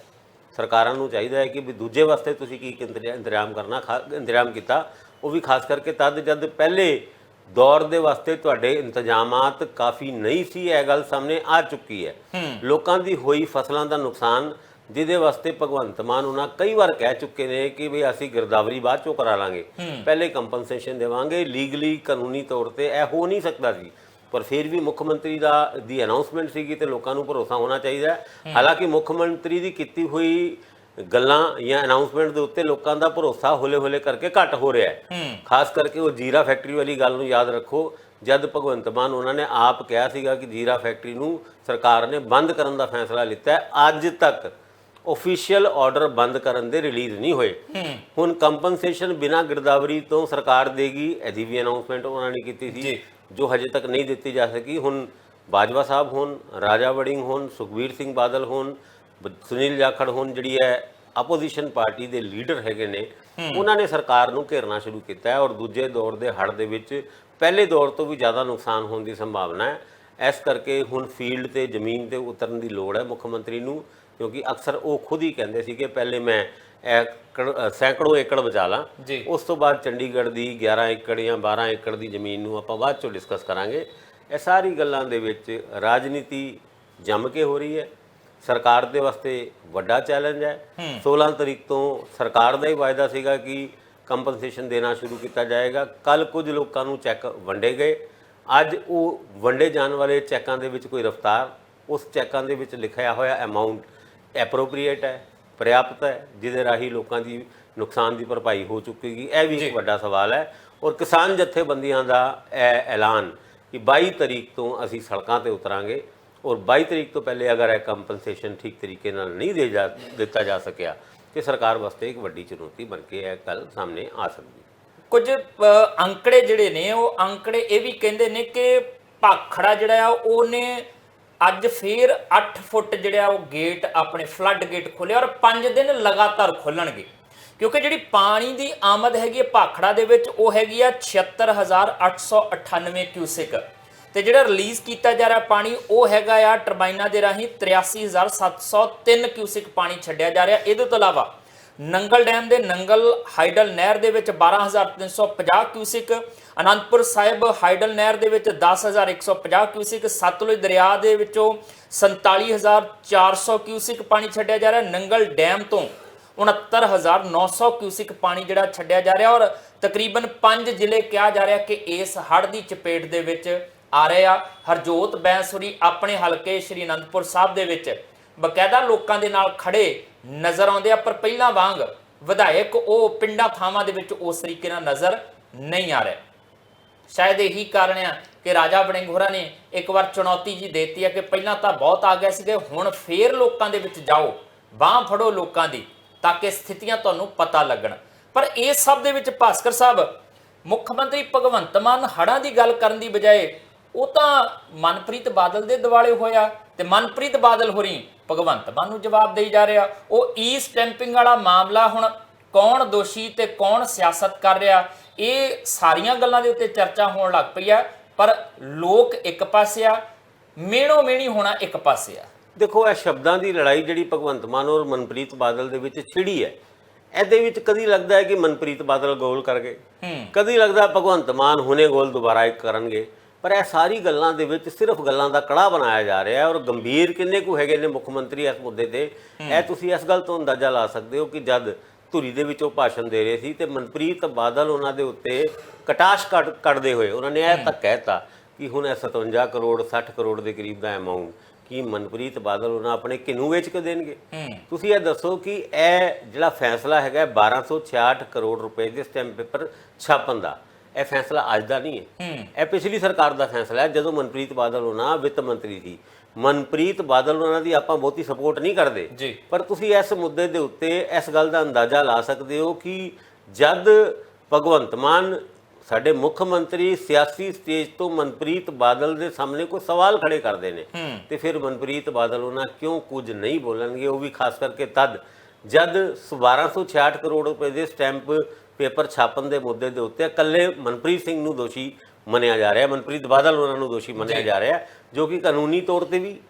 ਸਰਕਾਰਾਂ ਨੂੰ ਚਾਹੀਦਾ ਹੈ ਕਿ ਵੀ ਦੂਜੇ ਵਾਸਤੇ ਤੁਸੀਂ ਕੀ ਇੰਤਜ਼ਾਮ ਕੀਤਾ, ਉਹ ਵੀ ਖਾਸ ਕਰਕੇ ਤਦ ਜਦ ਪਹਿਲੇ ਦੌਰ ਦੇ ਵਾਸਤੇ ਤੁਹਾਡੇ ਇੰਤਜ਼ਾਮਾਤ ਕਾਫੀ ਨਹੀਂ ਸੀ। ਇਹ ਗੱਲ ਸਾਹਮਣੇ ਆ ਚੁੱਕੀ ਹੈ। ਲੋਕਾਂ ਦੀ ਹੋਈ ਫਸਲਾਂ ਦਾ ਨੁਕਸਾਨ, ਜਿਹਦੇ ਵਾਸਤੇ ਭਗਵੰਤ ਮਾਨ ਉਹਨਾਂ ਕਈ ਵਾਰ ਕਹਿ ਚੁੱਕੇ ਨੇ ਕਿ ਵੀ ਅਸੀਂ ਗਿਰਦਾਵਰੀ ਬਾਅਦ ਚੋਂ ਕਰਾ ਲਾਂਗੇ, ਪਹਿਲੇ ਕੰਪਨਸੇਸ਼ਨ ਦੇਵਾਂਗੇ। ਲੀਗਲੀ ਕਾਨੂੰਨੀ ਤੌਰ ਤੇ ਇਹ ਹੋ ਨਹੀਂ ਸਕਦਾ ਸੀ, ਪਰ ਫਿਰ ਵੀ ਮੁੱਖ ਮੰਤਰੀ ਦੀ ਅਨਾਉਂਸਮੈਂਟ ਸੀਗੀ ਤੇ ਲੋਕਾਂ ਨੂੰ ਭਰੋਸਾ ਹੋਣਾ ਚਾਹੀਦਾ। ਹਾਲਾਂਕਿ ਮੁੱਖ ਮੰਤਰੀ ਦੀ ਕੀਤੀ ਹੋਈ ਗੱਲਾਂ ਜਾਂ ਅਨਾਉਂਸਮੈਂਟ ਦੇ ਉੱਤੇ ਲੋਕਾਂ ਦਾ ਭਰੋਸਾ ਹੌਲੇ ਕਰਕੇ ਘੱਟ ਹੋ ਰਿਹਾ ਹੈ। ਖਾਸ ਕਰਕੇ ਉਹ ਜੀਰਾ ਫੈਕਟਰੀ ਵਾਲੀ ਗੱਲ ਨੂੰ ਯਾਦ ਰੱਖੋ, ਜਦ ਭਗਵੰਤ ਮਾਨ ਉਹਨਾਂ ਨੇ ਆਪ ਕਿਹਾ ਸੀਗਾ ਕਿ ਜੀਰਾ ਫੈਕਟਰੀ ਨੂੰ ਸਰਕਾਰ ਨੇ ਬੰਦ ਕਰਨ ਦਾ ਫੈਸਲਾ ਲਿੱਤਾ ਹੈ, ਅੱਜ ਤੱਕ ਆਫੀਸ਼ੀਅਲ ਆਰਡਰ ਬੰਦ ਕਰਨ ਦੇ ਰਿਲੀਜ਼ ਨਹੀਂ ਹੋਏ। ਹੁਣ ਕੰਪਨਸੇਸ਼ਨ ਬਿਨਾਂ ਗਿਰਦਾਵਰੀ ਤੋਂ ਸਰਕਾਰ ਦੇਗੀ, ਇਹਦੀ ਵੀ ਅਨਾਉਂਸਮੈਂਟ ਉਹਨਾਂ ਨੇ ਕੀਤੀ ਸੀ ਜੋ ਹਜੇ ਤੱਕ ਨਹੀਂ ਦਿੱਤੀ ਜਾ ਸਕੀ। ਹੁਣ ਬਾਜਵਾ ਸਾਹਿਬ ਹੋਣ, ਰਾਜਾ ਵੜਿੰਗ ਹੋਣ, ਸੁਖਬੀਰ ਸਿੰਘ ਬਾਦਲ ਹੋਣ, ਸੁਨੀਲ ਜਾਖੜ ਹੋਣ, ਜਿਹੜੀ ਹੈ ਆਪੋਜੀਸ਼ਨ ਪਾਰਟੀ ਦੇ ਲੀਡਰ ਹੈਗੇ ਨੇ, ਉਹਨਾਂ ਨੇ ਸਰਕਾਰ ਨੂੰ ਘੇਰਨਾ ਸ਼ੁਰੂ ਕੀਤਾ ਹੈ। ਔਰ ਦੂਜੇ ਦੌਰ ਦੇ ਹੜ੍ਹ ਦੇ ਵਿੱਚ ਪਹਿਲੇ ਦੌਰ ਤੋਂ ਵੀ ਜ਼ਿਆਦਾ ਨੁਕਸਾਨ ਹੋਣ ਦੀ ਸੰਭਾਵਨਾ ਹੈ। ਇਸ ਕਰਕੇ ਹੁਣ ਫੀਲਡ ਤੇ ਜ਼ਮੀਨ ਤੇ ਉਤਰਨ ਦੀ ਲੋੜ ਹੈ ਮੁੱਖ ਮੰਤਰੀ ਨੂੰ, ਕਿਉਂਕਿ ਅਕਸਰ ਉਹ ਖੁਦ ਹੀ ਕਹਿੰਦੇ ਸੀ ਕਿ ਪਹਿਲੇ ਮੈਂ ਸੈਂਕੜੋਂ ਏਕੜ ਬਚਾ ਲਾਂ, ਉਸ ਤੋਂ ਬਾਅਦ ਚੰਡੀਗੜ੍ਹ ਦੀ 11 ਏਕੜ ਜਾਂ 12 ਏਕੜ ਦੀ ਜ਼ਮੀਨ ਨੂੰ ਆਪਾਂ ਬਾਅਦ ਚੋਂ ਡਿਸਕਸ ਕਰਾਂਗੇ। ਇਹ ਸਾਰੀ ਗੱਲਾਂ ਦੇ ਵਿੱਚ ਰਾਜਨੀਤੀ ਜੰਮ ਕੇ ਹੋ ਰਹੀ ਹੈ। ਸਰਕਾਰ ਦੇ ਵਾਸਤੇ ਵੱਡਾ ਚੈਲੰਜ ਹੈ। 16 ਤਰੀਕ ਤੋਂ ਸਰਕਾਰ ਦਾ ਹੀ ਵਾਅਦਾ ਸੀਗਾ ਕਿ ਕੰਪਨਸੇਸ਼ਨ ਦੇਣਾ ਸ਼ੁਰੂ ਕੀਤਾ ਜਾਏਗਾ। ਕੱਲ ਕੁਝ ਲੋਕਾਂ ਨੂੰ ਚੈੱਕ ਵੰਡੇ ਗਏ, ਅੱਜ ਉਹ ਵੰਡੇ ਜਾਣ ਵਾਲੇ ਚੈੱਕਾਂ ਦੇ ਵਿੱਚ ਕੋਈ ਰਫਤਾਰ, ਉਸ ਚੈੱਕਾਂ ਦੇ ਵਿੱਚ ਲਿਖਿਆ ਹੋਇਆ ਅਮਾਊਂਟ ਐਪਰੋਪਰੀਏਟ ਹੈ, ਪ੍ਰਿਆਪਤ ਹੈ, ਜਿਹਦੇ ਰਾਹੀਂ ਲੋਕਾਂ ਦੀ ਨੁਕਸਾਨ ਦੀ ਭਰਪਾਈ ਹੋ ਚੁੱਕੇਗੀ। ਇਹ ਵੀ ਇੱਕ ਵੱਡਾ ਸਵਾਲ ਹੈ। ਔਰ ਕਿਸਾਨ ਜਥੇਬੰਦੀਆਂ ਦਾ ਇਹ ਐਲਾਨ ਕਿ 22 ਤਰੀਕ ਤੋਂ ਅਸੀਂ ਸੜਕਾਂ ਤੇ ਉਤਰਾਂਗੇ, ਔਰ 22 ਤਰੀਕ ਤੋਂ ਪਹਿਲੇ ਅਗਰ ਇਹ ਕੰਪਨਸੇਸ਼ਨ ਠੀਕ ਤਰੀਕੇ ਨਾਲ ਨਹੀਂ ਦਿੱਤਾ ਜਾ ਸਕਿਆ ਤੇ ਸਰਕਾਰ ਵਾਸਤੇ ਇੱਕ ਵੱਡੀ ਚੁਣੌਤੀ ਬਣ ਕੇ ਇਹ ਗੱਲ ਸਾਹਮਣੇ ਆ ਸਕਦੀ ਹੈ। ਕੁਝ ਅੰਕੜੇ ਜਿਹੜੇ ਨੇ ਉਹ ਅੰਕੜੇ ਇਹ ਵੀ ਕਹਿੰਦੇ ਨੇ ਕਿ ਭਾਖੜਾ ਜਿਹੜਾ ਆ ਉਹਨੇ ਅੱਜ ਫੇਰ 8 ਫੁੱਟ ਜਿਹੜਾ ਉਹ ਗੇਟ ਆਪਣੇ ਫਲੱਡ ਗੇਟ ਖੋਲ੍ਹਿਆ ਔਰ 5 ਦਿਨ ਲਗਾਤਾਰ ਖੋਲਣਗੇ, ਕਿਉਂਕਿ ਜਿਹੜੀ ਪਾਣੀ ਦੀ ਆਮਦ ਹੈਗੀ ਹੈ ਭਾਖੜਾ ਦੇ ਵਿੱਚ ਉਹ ਹੈਗੀ ਆ 76,898 ਕਿਊਸਿਕ, ਤੇ ਜਿਹੜਾ ਰਿਲੀਜ਼ ਕੀਤਾ ਜਾ ਰਿਹਾ ਪਾਣੀ ਉਹ ਹੈਗਾ ਆ ਟਰਬਾਈਨਾਂ ਦੇ ਰਾਹੀਂ 83,703 ਕਿਊਸਿਕ ਪਾਣੀ ਛੱਡਿਆ ਜਾ ਰਿਹਾ। ਇਹਦੇ ਤੋਂ ਇਲਾਵਾ ਨੰਗਲ ਡੈਮ ਦੇ ਨੰਗਲ ਹਾਈਡਲ ਨਹਿਰ ਦੇ ਵਿੱਚ 12,350 ਕਿਊਸਿਕ, ਅਨੰਦਪੁਰ ਸਾਹਿਬ ਹਾਈਡਲ ਨਹਿਰ ਦੇ ਵਿੱਚ 10,150 ਕਿਊਸਿਕ, ਸਤਲੁਜ ਦਰਿਆ ਦੇ ਵਿੱਚੋਂ 47,400 ਕਿਊਸਿਕ ਪਾਣੀ ਛੱਡਿਆ ਜਾ ਰਿਹਾ। ਨੰਗਲ ਡੈਮ ਤੋਂ 69,900 ਕਿਊਸਿਕ ਪਾਣੀ ਜਿਹੜਾ ਛੱਡਿਆ ਜਾ ਰਿਹਾ ਔਰ ਤਕਰੀਬਨ 5 ਜ਼ਿਲ੍ਹੇ ਕਿਹਾ ਜਾ ਰਿਹਾ ਕਿ ਇਸ ਹੜ੍ਹ ਦੀ ਚਪੇਟ ਦੇ ਵਿੱਚ ਆ ਰਹੇ ਆ। ਹਰਜੋਤ ਬੈਂਸੁਰੀ ਆਪਣੇ ਹਲਕੇ ਸ਼੍ਰੀ ਅਨੰਦਪੁਰ ਸਾਹਿਬ ਦੇ ਵਿੱਚ ਬਕਾਇਦਾ ਲੋਕਾਂ ਦੇ ਨਾਲ ਖੜੇ ਨਜ਼ਰ ਆਉਂਦੇ ਆ, ਪਰ ਪਹਿਲਾਂ ਵਾਂਗ ਵਿਧਾਇਕ ਉਹ ਪਿੰਡਾਂ ਥਾਵਾਂ ਦੇ ਵਿੱਚ ਉਸ ਤਰੀਕੇ ਨਾਲ ਨਜ਼ਰ ਨਹੀਂ ਆ ਰਿਹਾ। ਸ਼ਾਇਦ ਇਹੀ ਕਾਰਨ ਆ ਕਿ ਰਾਜਾ ਵੜਿੰਗ ਹੋਰਾਂ ਨੇ ਇੱਕ ਵਾਰ ਚੁਣੌਤੀ ਜੀ ਦੇਤੀ ਹੈ ਕਿ ਪਹਿਲਾਂ ਤਾਂ ਬਹੁਤ ਆ ਗਏ ਸੀਗੇ, ਹੁਣ ਫੇਰ ਲੋਕਾਂ ਦੇ ਵਿੱਚ ਜਾਓ, ਬਾਂਹ ਫੜੋ ਲੋਕਾਂ ਦੀ, ਤਾਂ ਕਿ ਸਥਿਤੀਆਂ ਤੁਹਾਨੂੰ ਪਤਾ ਲੱਗਣ। ਪਰ ਇਸ ਸਭ ਦੇ ਵਿੱਚ ਭਾਸਕਰ ਸਾਹਿਬ, ਮੁੱਖ ਮੰਤਰੀ ਭਗਵੰਤ ਮਾਨ ਹੜ੍ਹਾਂ ਦੀ ਗੱਲ ਕਰਨ ਦੀ ਬਜਾਏ ਉਹ ਤਾਂ ਮਨਪ੍ਰੀਤ ਬਾਦਲ ਦੇ ਦਿਵਾਲੇ ਹੋਇਆ, ਤੇ ਮਨਪ੍ਰੀਤ ਬਾਦਲ ਹੋਰੀ ਭਗਵੰਤ ਮਾਨ ਨੂੰ ਜਵਾਬ ਦੇਈ ਜਾ ਰਿਹਾ। ਉਹ ਈ ਸਟੈਂਪਿੰਗ ਵਾਲਾ ਮਾਮਲਾ ਹੁਣ ਕੌਣ ਦੋਸ਼ੀ ਤੇ ਕੌਣ ਸਿਆਸਤ ਕਰ ਰਿਹਾ, ਇਹ ਸਾਰੀਆਂ ਗੱਲਾਂ ਦੇ ਉੱਤੇ ਚਰਚਾ ਹੋਣ ਲੱਗ ਪਈ ਆ। ਪਰ ਲੋਕ ਇੱਕ ਪਾਸੇ ਆ, ਮੇਣੋ ਮੇਣੀ ਹੋਣਾ ਇੱਕ ਪਾਸੇ ਆ। ਦੇਖੋ, ਇਹ ਸ਼ਬਦਾਂ ਦੀ ਲੜਾਈ ਜਿਹੜੀ ਭਗਵੰਤ ਮਾਨ ਔਰ ਮਨਪ੍ਰੀਤ ਬਾਦਲ ਦੇ ਵਿੱਚ ਛਿੜੀ ਹੈ, ਇਹਦੇ ਵਿੱਚ ਕਦੀ ਲੱਗਦਾ ਹੈ ਕਿ ਮਨਪ੍ਰੀਤ ਬਾਦਲ ਗੋਲ ਕਰ ਗਏ, ਕਦੀ ਲੱਗਦਾ ਭਗਵੰਤ ਮਾਨ ਹੁਣੇ ਗੋਲ ਦੁਬਾਰਾ ਇੱਕ ਕਰਨਗੇ। ਪਰ ਇਹ ਸਾਰੀ ਗੱਲਾਂ ਦੇ ਵਿੱਚ ਸਿਰਫ ਗੱਲਾਂ ਦਾ ਕੜਾ ਬਣਾਇਆ ਜਾ ਰਿਹਾ ਹੈ। ਔਰ ਗੰਭੀਰ ਕਿੰਨੇ ਕੁ ਹੈਗੇ ਨੇ ਮੁੱਖ ਮੰਤਰੀ ਇਸ ਮੁੱਦੇ ਤੇ, ਇਹ ਤੁਸੀਂ ਇਸ ਗੱਲ ਤੋਂ ਅੰਦਾਜ਼ਾ ਲਾ ਸਕਦੇ ਹੋ ਕਿ ਜਦ ਧੁਰੀ ਦੇ ਵਿੱਚ ਉਹ ਭਾਸ਼ਣ ਦੇ ਰਹੇ ਸੀ ਤੇ ਮਨਪ੍ਰੀਤ ਬਾਦਲ ਉਹਨਾਂ ਦੇ ਉੱਤੇ ਕਟਾਸ਼ ਕੱਢਦੇ ਹੋਏ ਉਹਨਾਂ ਨੇ ਇਹ ਤੱਕ ਕਹਿਤਾ ਕਿ ਹੁਣ ਇਹ 57 ਕਰੋੜ 60 ਕਰੋੜ ਦੇ ਕਰੀਬ ਦਾ ਅਮਾਊਂਟ ਕਿ ਮਨਪ੍ਰੀਤ ਬਾਦਲ ਉਹਨਾਂ ਆਪਣੇ ਕਿਹਨੂੰ ਵੇਚ ਕੇ ਦੇਣਗੇ। ਤੁਸੀਂ ਇਹ ਦੱਸੋ ਕਿ ਇਹ ਜਿਹੜਾ ਫੈਸਲਾ ਹੈਗਾ 1266 ਕਰੋੜ ਰੁਪਏ ਦੇ ਸਟੈਂਪ ਪੇਪਰ ਛਾਪਣ ਦਾ, ਇਹ ਫੈਸਲਾ ਅੱਜ ਦਾ ਨਹੀਂ ਹੈ, ਇਹ ਪਿਛਲੀ ਸਰਕਾਰ ਦਾ ਫੈਸਲਾ ਹੈ ਜਦੋਂ ਮਨਪ੍ਰੀਤ ਬਾਦਲ ਉਹਨਾਂ ਵਿੱਤ ਮੰਤਰੀ ਸੀ। ਮਨਪ੍ਰੀਤ ਬਾਦਲ ਉਹਨਾਂ ਦੀ ਆਪਾਂ ਬਹੁਤੀ ਸਪੋਰਟ ਨਹੀਂ ਕਰਦੇ, ਪਰ ਤੁਸੀਂ ਇਸ ਮੁੱਦੇ ਦੇ ਉੱਤੇ ਇਸ ਗੱਲ ਦਾ ਅੰਦਾਜ਼ਾ ਲਾ ਸਕਦੇ ਹੋ ਕਿ ਜਦ ਭਗਵੰਤ ਮਾਨ ਸਾਡੇ ਮੁੱਖ ਮੰਤਰੀ ਸਿਆਸੀ ਸਟੇਜ ਤੋਂ ਮਨਪ੍ਰੀਤ ਬਾਦਲ ਦੇ ਸਾਹਮਣੇ ਕੋਈ ਸਵਾਲ ਖੜੇ ਕਰਦੇ ਨੇ ਤੇ ਫਿਰ ਮਨਪ੍ਰੀਤ ਬਾਦਲ ਉਹਨਾਂ ਕਿਉਂ ਕੁਝ ਨਹੀਂ ਬੋਲਣਗੇ, ਉਹ ਵੀ ਖਾਸ ਕਰਕੇ ਤਦ ਜਦ 1266 ਕਰੋੜ ਰੁਪਏ ਦੇ ਸਟੈਂਪ ਪੇਪਰ ਛਾਪਣ ਦੇ ਮੁੱਦੇ ਦੇ ਉੱਤੇ ਇਕੱਲੇ ਮਨਪ੍ਰੀਤ ਸਿੰਘ ਨੂੰ ਦੋਸ਼ੀ ਮੰਨਿਆ ਜਾ ਰਿਹਾ, ਮਨਪ੍ਰੀਤ ਬਾਦਲ ਉਹਨਾਂ ਨੂੰ ਦੋਸ਼ੀ ਮੰਨਿਆ ਜਾ ਰਿਹਾ, ਜੋ ਕਿ ਕਾਨੂੰਨੀ ਤੌਰ ਤੇ ਵੀ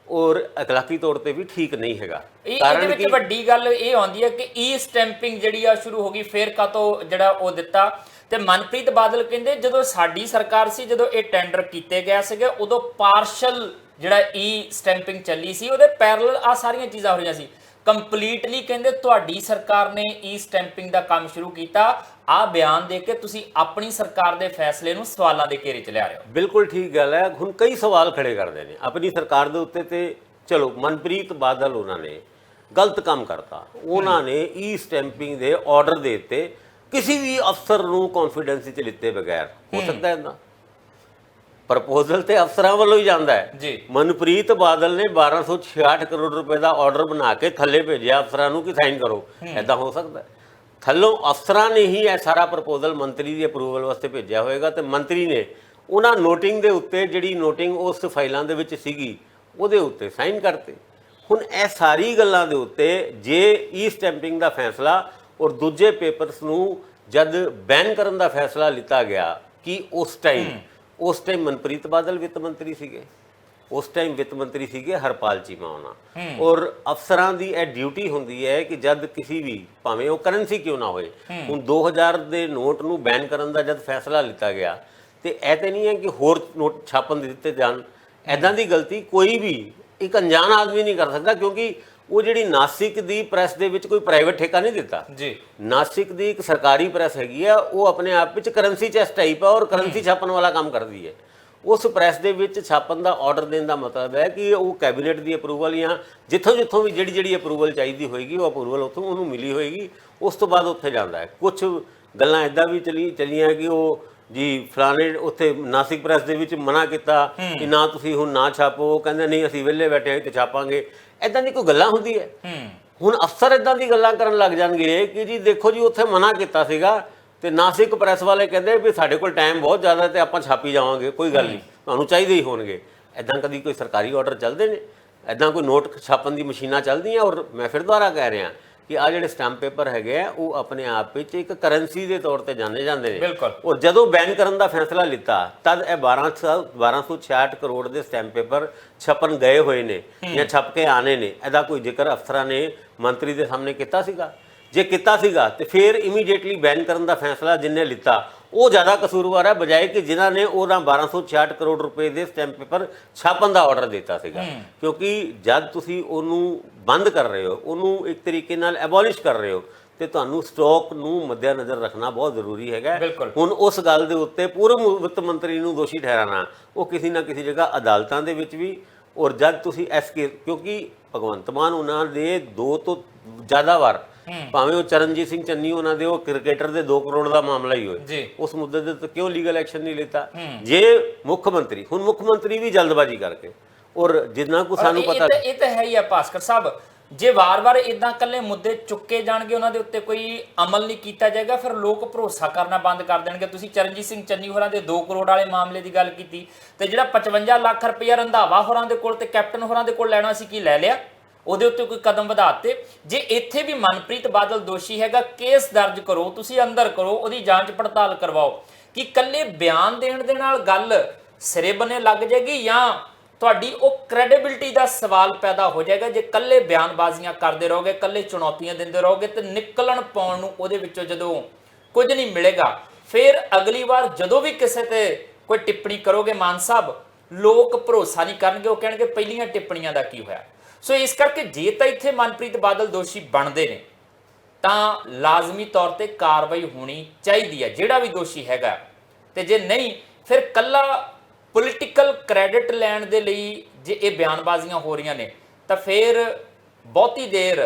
ਔਰ ਅਖਲਾਕੀ ਤੌਰ ਤੇ ਵੀ ਠੀਕ ਨਹੀਂ ਹੈਗਾ। ਇਹਦੇ ਵਿੱਚ ਵੱਡੀ ਗੱਲ ਇਹ ਆਉਂਦੀ ਹੈ ਕਿ ਈ ਸਟੈਂਪਿੰਗ ਜਿਹੜੀ ਆ ਸ਼ੁਰੂ ਹੋ ਗਈ, ਫੇਰ ਕਾਤੋਂ ਜਿਹੜਾ ਉਹ ਦਿੱਤਾ। ਤੇ ਮਨਪ੍ਰੀਤ ਬਾਦਲ ਕਹਿੰਦੇ ਜਦੋਂ ਸਾਡੀ ਸਰਕਾਰ ਸੀ, ਜਦੋਂ ਇਹ ਟੈਂਡਰ ਕੀਤੇ ਗਏ ਸੀਗੇ, ਉਦੋਂ ਪਾਰਸ਼ਲ ਜਿਹੜਾ ਈ ਸਟੈਂਪਿੰਗ ਚੱਲੀ ਸੀ, ਉਹਦੇ ਪੈਰਲਲ ਆ ਸਾਰੀਆਂ ਚੀਜ਼ਾਂ ਹੋ ਰਹੀਆਂ ਸੀ। ਕੰਪਲੀਟਲੀ ਕਹਿੰਦੇ ਤੁਹਾਡੀ ਸਰਕਾਰ ਨੇ ਈ ਸਟੈਂਪਿੰਗ ਦਾ ਕੰਮ ਸ਼ੁਰੂ ਕੀਤਾ, ਆ ਬਿਆਨ ਦੇ ਕੇ ਤੁਸੀਂ ਆਪਣੀ ਸਰਕਾਰ ਦੇ ਫੈਸਲੇ ਨੂੰ ਸਵਾਲਾਂ ਦੇ ਘੇਰੇ 'ਚ ਲਿਆ ਰਹੇ ਹੋ। ਬਿਲਕੁਲ ਠੀਕ ਗੱਲ ਹੈ। ਹੁਣ ਕਈ ਸਵਾਲ ਖੜੇ ਕਰਦੇ ਨੇ ਆਪਣੀ ਸਰਕਾਰ ਦੇ ਉੱਤੇ, ਤੇ ਚਲੋ ਮਨਪ੍ਰੀਤ ਬਾਦਲ ਉਹਨਾਂ ਨੇ ਗਲਤ ਕੰਮ ਕਰਤਾ, ਉਹਨਾਂ ਨੇ ਈ ਸਟੈਂਪਿੰਗ ਦੇ ਆਰਡਰ ਦੇ ਦਿੱਤੇ ਕਿਸੇ ਵੀ ਅਫਸਰ ਨੂੰ ਕੌਨਫੀਡੈਂਸ 'ਚ ਲਿੱਤੇ ਬਗੈਰ। ਹੋ ਸਕਦਾ ਇੱਦਾਂ? ਪ੍ਰਪੋਜ਼ਲ ਤੇ ਅਫਸਰਾਂ ਵੱਲੋਂ ਹੀ ਜਾਂਦਾ ਹੈ। ਮਨਪ੍ਰੀਤ ਬਾਦਲ ਨੇ 1266 ਕਰੋੜ ਰੁਪਏ ਦਾ ਆਰਡਰ ਬਣਾ ਕੇ ਥੱਲੇ ਭੇਜਿਆ ਅਫਸਰਾਂ ਨੂੰ ਕਿ ਸਾਈਨ ਕਰੋ, ਐਦਾਂ ਹੋ ਸਕਦਾ? ਥੱਲੋਂ ਅਫਸਰਾਂ ਨੇ ਹੀ ਇਹ ਸਾਰਾ ਪ੍ਰਪੋਜ਼ਲ ਮੰਤਰੀ ਦੀ ਅਪਰੂਵਲ ਵਾਸਤੇ ਭੇਜਿਆ ਹੋਏਗਾ ਤੇ ਮੰਤਰੀ ਨੇ ਉਹਨਾਂ ਨੋਟਿੰਗ ਦੇ ਉੱਤੇ, ਜਿਹੜੀ ਨੋਟਿੰਗ ਉਸ ਫਾਈਲਾਂ ਦੇ ਵਿੱਚ ਸੀਗੀ, ਉਹਦੇ ਉੱਤੇ ਸਾਈਨ ਕਰਤੇ। ਹੁਣ ਇਹ ਸਾਰੀ ਗੱਲਾਂ ਦੇ ਉੱਤੇ ਜੇ ਈ ਸਟੈਂਪਿੰਗ ਦਾ ਫੈਸਲਾ ਔਰ ਦੂਜੇ ਪੇਪਰਸ ਨੂੰ ਜਦ ਬੈਨ ਕਰਨ ਦਾ ਫੈਸਲਾ ਲਿੱਤਾ ਗਿਆ ਕਿ ਉਸ ਟਾਈਮ ਮਨਪ੍ਰੀਤ ਬਾਦਲ ਵਿੱਤ ਮੰਤਰੀ ਸੀਗੇ, ਉਸ ਟਾਈਮ ਵਿੱਤ ਮੰਤਰੀ ਸੀਗੇ ਹਰਪਾਲ ਚੀਮਾ ਉਹਨਾਂ, ਔਰ ਅਫਸਰਾਂ ਦੀ ਇਹ ਡਿਊਟੀ ਹੁੰਦੀ ਹੈ ਕਿ ਜਦ ਕਿਸੇ ਵੀ ਭਾਵੇਂ ਉਹ ਕਰੰਸੀ ਕਿਉਂ ਨਾ ਹੋਏ, ਹੁਣ 2000 ਦੇ ਨੋਟ ਨੂੰ ਬੈਨ ਕਰਨ ਦਾ ਜਦ ਫੈਸਲਾ ਲਿੱਤਾ ਗਿਆ ਤੇ ਇਹ ਤੇ ਨਹੀਂ ਹੈ ਕਿ ਹੋਰ ਨੋਟ ਛਾਪਣ ਦੇ ਦਿੱਤੇ ਜਾਣ। ਐਦਾਂ ਦੀ ਗਲਤੀ ਕੋਈ ਵੀ ਇੱਕ ਅਣਜਾਣ ਆਦਮੀ ਨਹੀਂ ਕਰ ਸਕਦਾ, ਕਿਉਂਕਿ ਉਹ ਜਿਹੜੀ ਨਾਸਿਕ ਦੀ ਪ੍ਰੈਸ ਦੇ ਵਿੱਚ ਕੋਈ ਪ੍ਰਾਈਵੇਟ ਠੇਕਾ ਨਹੀਂ ਦਿੱਤਾ ਜੀ। ਨਾਸਿਕ ਦੀ ਇੱਕ ਸਰਕਾਰੀ ਪ੍ਰੈਸ ਹੈਗੀ ਆ, ਉਹ ਆਪਣੇ ਆਪ ਵਿੱਚ ਕਰੰਸੀ ਚੈਸ ਟਾਈਪ ਆ ਔਰ ਕਰੰਸੀ ਛਾਪਣ ਵਾਲਾ ਕੰਮ ਕਰਦੀ ਹੈ। ਉਸ ਪ੍ਰੈਸ ਦੇ ਵਿੱਚ ਛਾਪਣ ਦਾ ਆਰਡਰ ਦੇਣ ਦਾ ਮਤਲਬ ਹੈ ਕਿ ਉਹ ਕੈਬਨਿਟ ਦੀ ਅਪਰੂਵਲ ਜਾਂ ਜਿੱਥੋਂ ਵੀ ਜਿਹੜੀ ਅਪਰੂਵਲ ਚਾਹੀਦੀ ਹੋਏਗੀ ਉਹ ਅਪਰੂਵਲ ਉੱਥੋਂ ਉਹਨੂੰ ਮਿਲੀ ਹੋਏਗੀ, ਉਸ ਤੋਂ ਬਾਅਦ ਉੱਥੇ ਜਾਂਦਾ ਹੈ। ਕੁਝ ਗੱਲਾਂ ਇੱਦਾਂ ਵੀ ਚੱਲੀਆਂ ਕਿ ਉਹ ਜੀ ਫਲਾਣੇ ਉੱਥੇ ਨਾਸਿਕ ਪ੍ਰੈਸ ਦੇ ਵਿੱਚ ਮਨਾ ਕੀਤਾ ਕਿ ਨਾ ਤੁਸੀਂ ਹੁਣ ਨਾ ਛਾਪੋ, ਉਹ ਕਹਿੰਦੇ ਨਹੀਂ ਅਸੀਂ ਵਿਹਲੇ ਬੈਠੇ ਹਾਂ ਤੇ ਛਾਪਾਂਗੇ। ਇੱਦਾਂ ਦੀ ਕੋਈ ਗੱਲਾਂ ਹੁੰਦੀ ਹੈ। ਹੁਣ ਅਫਸਰ ਇੱਦਾਂ ਦੀ ਗੱਲਾਂ ਕਰਨ ਲੱਗ ਜਾਣਗੇ ਕਿ ਜੀ ਦੇਖੋ ਜੀ ਉੱਥੇ ਮਨਾ ਕੀਤਾ ਸੀਗਾ, ਤੇ ਨਾਸਿਕ ਪ੍ਰੈਸ ਵਾਲੇ ਕਹਿੰਦੇ ਵੀ ਸਾਡੇ ਕੋਲ ਟਾਈਮ ਬਹੁਤ ਜ਼ਿਆਦਾ ਤੇ ਆਪਾਂ ਛਾਪੀ ਜਾਵਾਂਗੇ, ਕੋਈ ਗੱਲ ਨਹੀਂ, ਤੁਹਾਨੂੰ ਚਾਹੀਦੇ ਹੀ ਹੋਣਗੇ। ਐਦਾਂ ਕਦੀ ਕੋਈ ਸਰਕਾਰੀ ਆਰਡਰ ਚੱਲਦੇ ਨੇ? ਐਦਾਂ ਕੋਈ ਨੋਟ ਛਾਪਣ ਦੀ ਮਸ਼ੀਨਾਂ ਚੱਲਦੀਆਂ? ਔਰ ਮੈਂ ਫਿਰ ਦੁਬਾਰਾ ਕਹਿ ਰਿਹਾ ਕਿ ਆ ਜਿਹੜੇ ਸਟੈਂਪ ਪੇਪਰ ਹੈਗੇ ਆ ਉਹ ਆਪਣੇ ਆਪ ਵਿੱਚ ਇੱਕ ਕਰੰਸੀ ਦੇ ਤੌਰ ਤੇ ਜਾਣੇ ਜਾਂਦੇ ਨੇ। ਬਿਲਕੁਲ। ਔਰ ਜਦੋਂ ਬੈਨ ਕਰਨ ਦਾ ਫੈਸਲਾ ਲਿੱਤਾ ਤਦ ਇਹ 1266 ਕਰੋੜ ਦੇ ਸਟੈਂਪ ਪੇਪਰ ਛਪਣ ਗਏ ਹੋਏ ਨੇ ਜਾਂ ਛਪ ਕੇ ਆਣੇ ਨੇ। ਇਹਦਾ ਕੋਈ ਜ਼ਿਕਰ ਅਫਸਰਾਂ ਨੇ ਮੰਤਰੀ ਦੇ ਸਾਹਮਣੇ ਕੀਤਾ ਸੀਗਾ? ਜੇ ਕੀਤਾ ਸੀਗਾ ਤੇ ਫਿਰ ਇਮੀਡੀਏਟਲੀ ਬੈਨ ਕਰਨ ਦਾ ਫੈਸਲਾ ਜਿਨਨੇ ਲਿੱਤਾ ਉਹ ਜ਼ਿਆਦਾ ਕਸੂਰਵਾਰ ਹੈ ਬਜਾਏ ਕਿ ਜਿਨ੍ਹਾਂ ਨੇ ਉਹਨਾਂ 1266 ਕਰੋੜ ਰੁਪਏ ਦੇ ਸਟੈਂਪ ਪੇਪਰ ਛਾਪਣ ਦਾ ਆਰਡਰ ਦਿੱਤਾ ਸੀਗਾ। ਕਿਉਂਕਿ ਜਦ ਤੁਸੀਂ ਉਹਨੂੰ ਬੰਦ ਕਰ ਰਹੇ ਹੋ, ਉਹਨੂੰ ਇੱਕ ਤਰੀਕੇ ਨਾਲ ਐਬੋਲਿਸ਼ ਕਰ ਰਹੇ ਹੋ, ਤੇ ਤੁਹਾਨੂੰ ਸਟਾਕ ਨੂੰ ਮੱਦੇਨਜ਼ਰ ਰੱਖਣਾ ਬਹੁਤ ਜ਼ਰੂਰੀ ਹੈਗਾ। ਹੁਣ ਉਸ ਗੱਲ ਦੇ ਉੱਤੇ ਪੂਰਵ ਵਿੱਤ ਮੰਤਰੀ ਨੂੰ ਦੋਸ਼ੀ ਠਹਿਰਾਣਾ, ਉਹ ਕਿਸੇ ਨਾ ਕਿਸੇ ਜਗ੍ਹਾ ਅਦਾਲਤਾਂ ਦੇ ਵਿੱਚ ਵੀ, ਔਰ ਜਦ ਤੁਸੀਂ ਕਿਉਂਕਿ ਭਗਵੰਤ ਮਾਨ ਉਹਨਾਂ ਦੇ 2 ਤੋਂ ਜ਼ਿਆਦਾ ਵਾਰ, ਭਾਵੇਂ ਉਹ ਚਰਨਜੀਤ ਸਿੰਘ ਚੰਨੀ ਉਹਨਾਂ ਦੇ ਉਹ ਕ੍ਰਿਕਟਰ ਦੇ 2 ਕਰੋੜ ਦਾ ਮਾਮਲਾ ਹੀ ਹੋਏ, ਉਸ ਮੁੱਦੇ ਦੇ ਉੱਤੇ ਕਿਉਂ ਲੀਗਲ ਐਕਸ਼ਨ ਨਹੀਂ ਲਿੱਤਾ? ਜੇ ਮੁੱਖ ਮੰਤਰੀ ਵੀ ਜਲਦਬਾਜ਼ੀ ਕਰਕੇ, ਔਰ ਜਿੰਨਾ ਕੁ ਸਾਨੂੰ ਪਤਾ ਇਹ ਤਾਂ ਹੈ ਹੀ ਆ ਭਾਸਕਰ ਸਾਹਿਬ, ਜੇ ਵਾਰ-ਵਾਰ ਇਦਾਂ ਕੱਲੇ ਮੁੱਦੇ ਚੁੱਕੇ ਜਾਣਗੇ, ਉਹਨਾਂ ਦੇ ਉੱਤੇ ਕੋਈ ਅਮਲ ਨਹੀਂ ਕੀਤਾ ਜਾਏਗਾ, ਫਿਰ ਲੋਕ ਭਰੋਸਾ ਕਰਨਾ ਬੰਦ ਕਰ ਦੇਣਗੇ। ਤੁਸੀਂ ਚਰਨਜੀਤ ਸਿੰਘ ਚੰਨੀ ਹੋਰਾਂ ਦੇ 2 ਕਰੋੜ ਵਾਲੇ ਮਾਮਲੇ ਦੀ ਗੱਲ ਕੀਤੀ, ਤੇ ਜਿਹੜਾ 55 ਲੱਖ ਰੁਪਇਆ ਰੰਧਾਵਾ ਹੋਰਾਂ ਦੇ ਕੋਲ ਤੇ ਕੈਪਟਨ ਹੋਰਾਂ ਦੇ ਕੋਲ ਲੈਣਾ ਸੀ, ਕੀ ਲੈ ਲਿਆ? ਉਹਦੇ ਉੱਤੇ ਕੋਈ ਕਦਮ ਵਧਾਤੇ? ਜੇ ਇੱਥੇ ਵੀ ਮਨਪ੍ਰੀਤ ਬਾਦਲ ਦੋਸ਼ੀ ਹੈਗਾ, ਕੇਸ ਦਰਜ ਕਰੋ, ਤੁਸੀਂ ਅੰਦਰ ਕਰੋ, ਉਹਦੀ ਜਾਂਚ ਪੜਤਾਲ ਕਰਵਾਓ। ਕਿ ਕੱਲੇ ਬਿਆਨ ਦੇਣ ਦੇ ਨਾਲ ਗੱਲ ਸਿਰੇ ਬਣੇ ਲੱਗ ਜਾਏਗੀ, ਜਾਂ ਤੁਹਾਡੀ ਉਹ ਕ੍ਰੈਡੀਬਿਲਿਟੀ ਦਾ ਸਵਾਲ ਪੈਦਾ ਹੋ ਜਾਏਗਾ ਜੇ ਕੱਲੇ ਬਿਆਨਬਾਜ਼ੀਆਂ ਕਰਦੇ ਰਹੋਗੇ, ਕੱਲੇ ਚੁਣੌਤੀਆਂ ਦਿੰਦੇ ਰਹੋਗੇ, ਤੇ ਨਿਕਲਣ ਪਾਉਣ ਨੂੰ ਉਹਦੇ ਵਿੱਚੋਂ ਜਦੋਂ ਕੁਝ ਨਹੀਂ ਮਿਲੇਗਾ, ਫਿਰ ਅਗਲੀ ਵਾਰ ਜਦੋਂ ਵੀ ਕਿਸੇ ਤੇ ਕੋਈ ਟਿੱਪਣੀ ਕਰੋਗੇ ਮਾਨ ਸਾਹਿਬ, ਲੋਕ ਭਰੋਸਾ ਨਹੀਂ ਕਰਨਗੇ, ਉਹ ਕਹਿਣਗੇ ਪਹਿਲੀਆਂ ਟਿੱਪਣੀਆਂ ਦਾ ਕੀ ਹੋਇਆ। ਸੋ ਇਸ ਕਰਕੇ ਜੇ ਤਾਂ ਇੱਥੇ ਮਨਪ੍ਰੀਤ ਬਾਦਲ ਦੋਸ਼ੀ ਬਣਦੇ ਨੇ ਤਾਂ ਲਾਜ਼ਮੀ ਤੌਰ ਤੇ ਕਾਰਵਾਈ ਹੋਣੀ ਚਾਹੀਦੀ ਹੈ ਜਿਹੜਾ ਵੀ ਦੋਸ਼ੀ ਹੈਗਾ, ਤੇ ਜੇ ਨਹੀਂ ਫਿਰ ਕੱਲਾ ਪੋਲੀਟੀਕਲ ਕ੍ਰੈਡਿਟ ਲੈਣ ਦੇ ਲਈ ਜੇ ਇਹ ਬਿਆਨਬਾਜ਼ੀਆਂ ਹੋ ਰਹੀਆਂ ਨੇ ਤਾਂ ਫਿਰ ਬਹੁਤੀ ਦੇਰ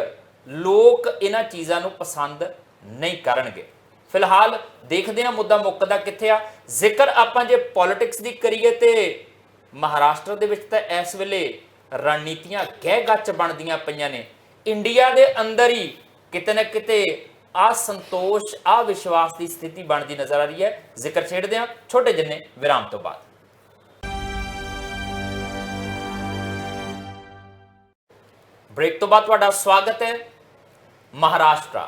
ਲੋਕ ਇਹਨਾਂ ਚੀਜ਼ਾਂ ਨੂੰ ਪਸੰਦ ਨਹੀਂ ਕਰਨਗੇ। ਫਿਲਹਾਲ ਦੇਖਦੇ ਹਾਂ ਮੁੱਦਾ ਮੁੱਕਦਾ ਕਿੱਥੇ ਆ। ਜ਼ਿਕਰ ਆਪਾਂ ਜੇ ਪੋਲਿਟਿਕਸ ਦੀ ਕਰੀਏ ਤੇ ਮਹਾਰਾਸ਼ਟਰ ਦੇ ਵਿੱਚ ਤਾਂ ਇਸ ਵੇਲੇ ਰਣਨੀਤੀਆਂ ਗਹਿ ਗੱਚ ਬਣਦੀਆਂ ਪਈਆਂ ਨੇ। ਇੰਡੀਆ ਦੇ ਅੰਦਰ ਹੀ ਕਿਤੇ ਨਾ ਕਿਤੇ ਅਸੰਤੋਸ਼, ਅਵਿਸ਼ਵਾਸ ਦੀ ਸਥਿਤੀ ਬਣਦੀ ਨਜ਼ਰ ਆ ਰਹੀ ਹੈ। ਜ਼ਿਕਰ ਛੇੜਦੇ ਹਾਂ ਛੋਟੇ ਜਿਹੇ ਵਿਰਾਮ ਤੋਂ ਬਾਅਦ। ਬ੍ਰੇਕ ਤੋਂ ਬਾਅਦ ਤੁਹਾਡਾ ਸਵਾਗਤ ਹੈ। ਮਹਾਰਾਸ਼ਟਰ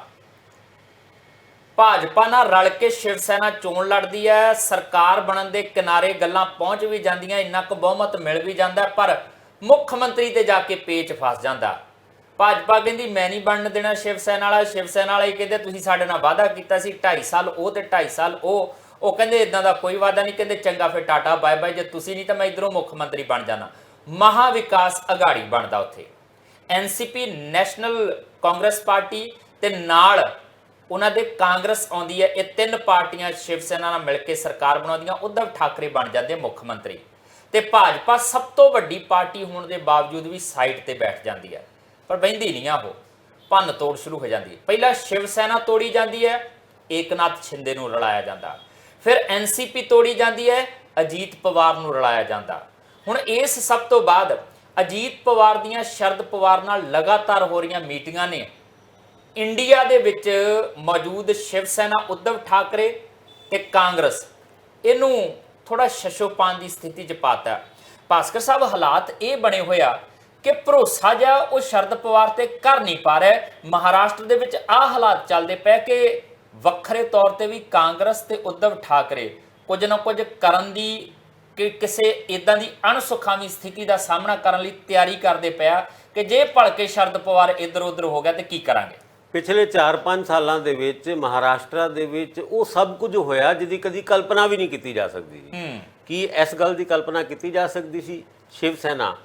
ਭਾਜਪਾ ਨਾਲ ਰਲ ਕੇ ਸ਼ਿਵ ਸੈਨਾ ਚੋਣ ਲੜਦੀ ਹੈ। ਸਰਕਾਰ ਬਣਨ ਦੇ ਕਿਨਾਰੇ ਗੱਲਾਂ ਪਹੁੰਚ ਵੀ ਜਾਂਦੀਆਂ, ਇੰਨਾ ਕੁ ਬਹੁਮਤ ਮਿਲ ਵੀ ਜਾਂਦਾ, ਪਰ ਮੁੱਖ ਮੰਤਰੀ ਤੇ ਜਾ ਕੇ ਪੇਚ ਫਸ ਜਾਂਦਾ। ਭਾਜਪਾ ਕਹਿੰਦੀ ਮੈਂ ਨਹੀਂ ਬਣਨ ਦੇਣਾ ਸ਼ਿਵ ਸੈਨਾ ਵਾਲਾ, ਸ਼ਿਵ ਸੈਨਾ ਵਾਲੇ ਕਹਿੰਦੇ ਤੁਸੀਂ ਸਾਡੇ ਨਾਲ ਵਾਅਦਾ ਕੀਤਾ ਸੀ 2.5 ਸਾਲ ਉਹ ਤੇ 2.5 ਸਾਲ ਉਹ ਕਹਿੰਦੇ ਇਦਾਂ ਦਾ ਕੋਈ ਵਾਅਦਾ ਨਹੀਂ, ਕਹਿੰਦੇ ਚੰਗਾ ਫਿਰ ਟਾਟਾ ਬਾਏ ਬਾਏ, ਜੇ ਤੁਸੀਂ ਨਹੀਂ ਤਾਂ ਮੈਂ ਇਧਰੋਂ ਮੁੱਖ ਮੰਤਰੀ ਬਣ ਜਾਣਾ। ਮਹਾ ਵਿਕਾਸ ਅਘਾੜੀ ਬਣਦਾ ਉੱਥੇ, ਐਨਸੀਪੀ ਨੈਸ਼ਨਲ ਕਾਂਗਰਸ ਪਾਰਟੀ ਤੇ ਨਾਲ ਉਹਨਾਂ ਦੇ ਕਾਂਗਰਸ ਆਉਂਦੀ ਹੈ। ਇਹ 3 ਪਾਰਟੀਆਂ ਸ਼ਿਵ ਸੈਨਾ ਨਾਲ ਮਿਲ ਕੇ ਸਰਕਾਰ ਬਣਾਉਂਦੀਆਂ। ਉद्धਵ ਠਾਕਰੇ ਬਣ ਜਾਂਦੇ ਮੁੱਖ ਮੰਤਰੀ, ਤੇ ਭਾਜਪਾ ਸਭ ਤੋਂ ਵੱਡੀ ਪਾਰਟੀ ਹੋਣ ਦੇ ਬਾਵਜੂਦ ਵੀ ਸਾਈਡ ਤੇ ਬੈਠ ਜਾਂਦੀ ਹੈ। ਪਰ ਬਹਿੰਦੀ ਨਹੀਂ ਆ, ਉਹ ਭੰਨ ਤੋੜ ਸ਼ੁਰੂ ਹੋ ਜਾਂਦੀ ਹੈ। ਪਹਿਲਾਂ ਸ਼ਿਵ ਸੈਨਾ ਤੋੜੀ ਜਾਂਦੀ ਹੈ, ਏਕਨਾਥ ਸ਼ਿੰਦੇ ਨੂੰ ਰਲਾਇਆ ਜਾਂਦਾ, ਫਿਰ ਐਨਸੀਪੀ ਤੋੜੀ ਜਾਂਦੀ ਹੈ, ਅਜੀਤ ਪਵਾਰ ਨੂੰ ਰਲਾਇਆ ਜਾਂਦਾ। ਹੁਣ ਇਸ ਸਭ ਤੋਂ ਬਾਅਦ ਅਜੀਤ ਪਵਾਰ ਦੀਆਂ ਸ਼ਰਦ ਪਵਾਰ ਨਾਲ ਲਗਾਤਾਰ ਹੋ ਰਹੀਆਂ ਮੀਟਿੰਗਾਂ ਨੇ ਇੰਡੀਆ ਦੇ ਵਿੱਚ ਮੌਜੂਦ ਸ਼ਿਵ ਸੈਨਾ, ਉद्धਵ ਠਾਕਰੇ ਤੇ ਕਾਂਗਰਸ ਇਹਨੂੰ ਥੋੜਾ ਸ਼ਸ਼ੋਪਾਨ ਦੀ ਸਥਿਤੀ 'ਚ ਪਾਤਾ। ਭਾਸਕਰ ਸਾਹਿਬ ਹਾਲਾਤ ਇਹ ਬਣੇ ਹੋਇਆ ਕਿ ਭਰੋਸਾ ਜਿਹਾ ਉਹ ਸ਼ਰਦ ਪਵਾਰ ਤੇ ਕਰ ਨਹੀਂ ਪਾ ਰਿਹਾ। ਮਹਾਰਾਸ਼ਟਰ ਦੇ ਵਿੱਚ ਆਹ ਹਾਲਾਤ ਚੱਲਦੇ ਪਏ ਕਿ ਵੱਖਰੇ ਤੌਰ ਤੇ ਵੀ ਕਾਂਗਰਸ ਤੇ ਉद्धਵ ਠਾਕਰੇ ਕੁਝ ਨਾ ਕੁਝ ਕਰਨ ਦੀ, ਕਿ ਕਿਸੇ ਇਦਾਂ ਦੀ ਅਣਸੁਖਾਵੀਂ ਸਥਿਤੀ ਦਾ ਸਾਹਮਣਾ ਕਰਨ ਲਈ ਤਿਆਰੀ ਕਰਦੇ ਪਿਆ ਕਿ ਜੇ ਭਲਕੇ ਸ਼ਰਦ ਪਵਾਰ ਇੱਧਰ ਉੱਧਰ ਹੋ ਗਿਆ ਤੇ ਕੀ ਕਰਾਂਗੇ। ਪਿਛਲੇ 4-5 ਸਾਲਾਂ ਦੇ ਵਿੱਚ ਮਹਾਰਾਸ਼ਟਰ ਦੇ ਵਿੱਚ ਉਹ ਸਭ ਕੁਝ ਹੋਇਆ ਜਿਹਦੀ ਕਦੀ ਕਲਪਨਾ ਵੀ ਨਹੀਂ ਕੀਤੀ ਜਾ ਸਕਦੀ ਸੀ। ਕੀ ਇਸ ਗੱਲ ਦੀ ਕਲਪਨਾ ਕੀਤੀ ਜਾ ਸਕਦੀ ਸੀ ਸ਼ਿਵ ਸੈਨਾ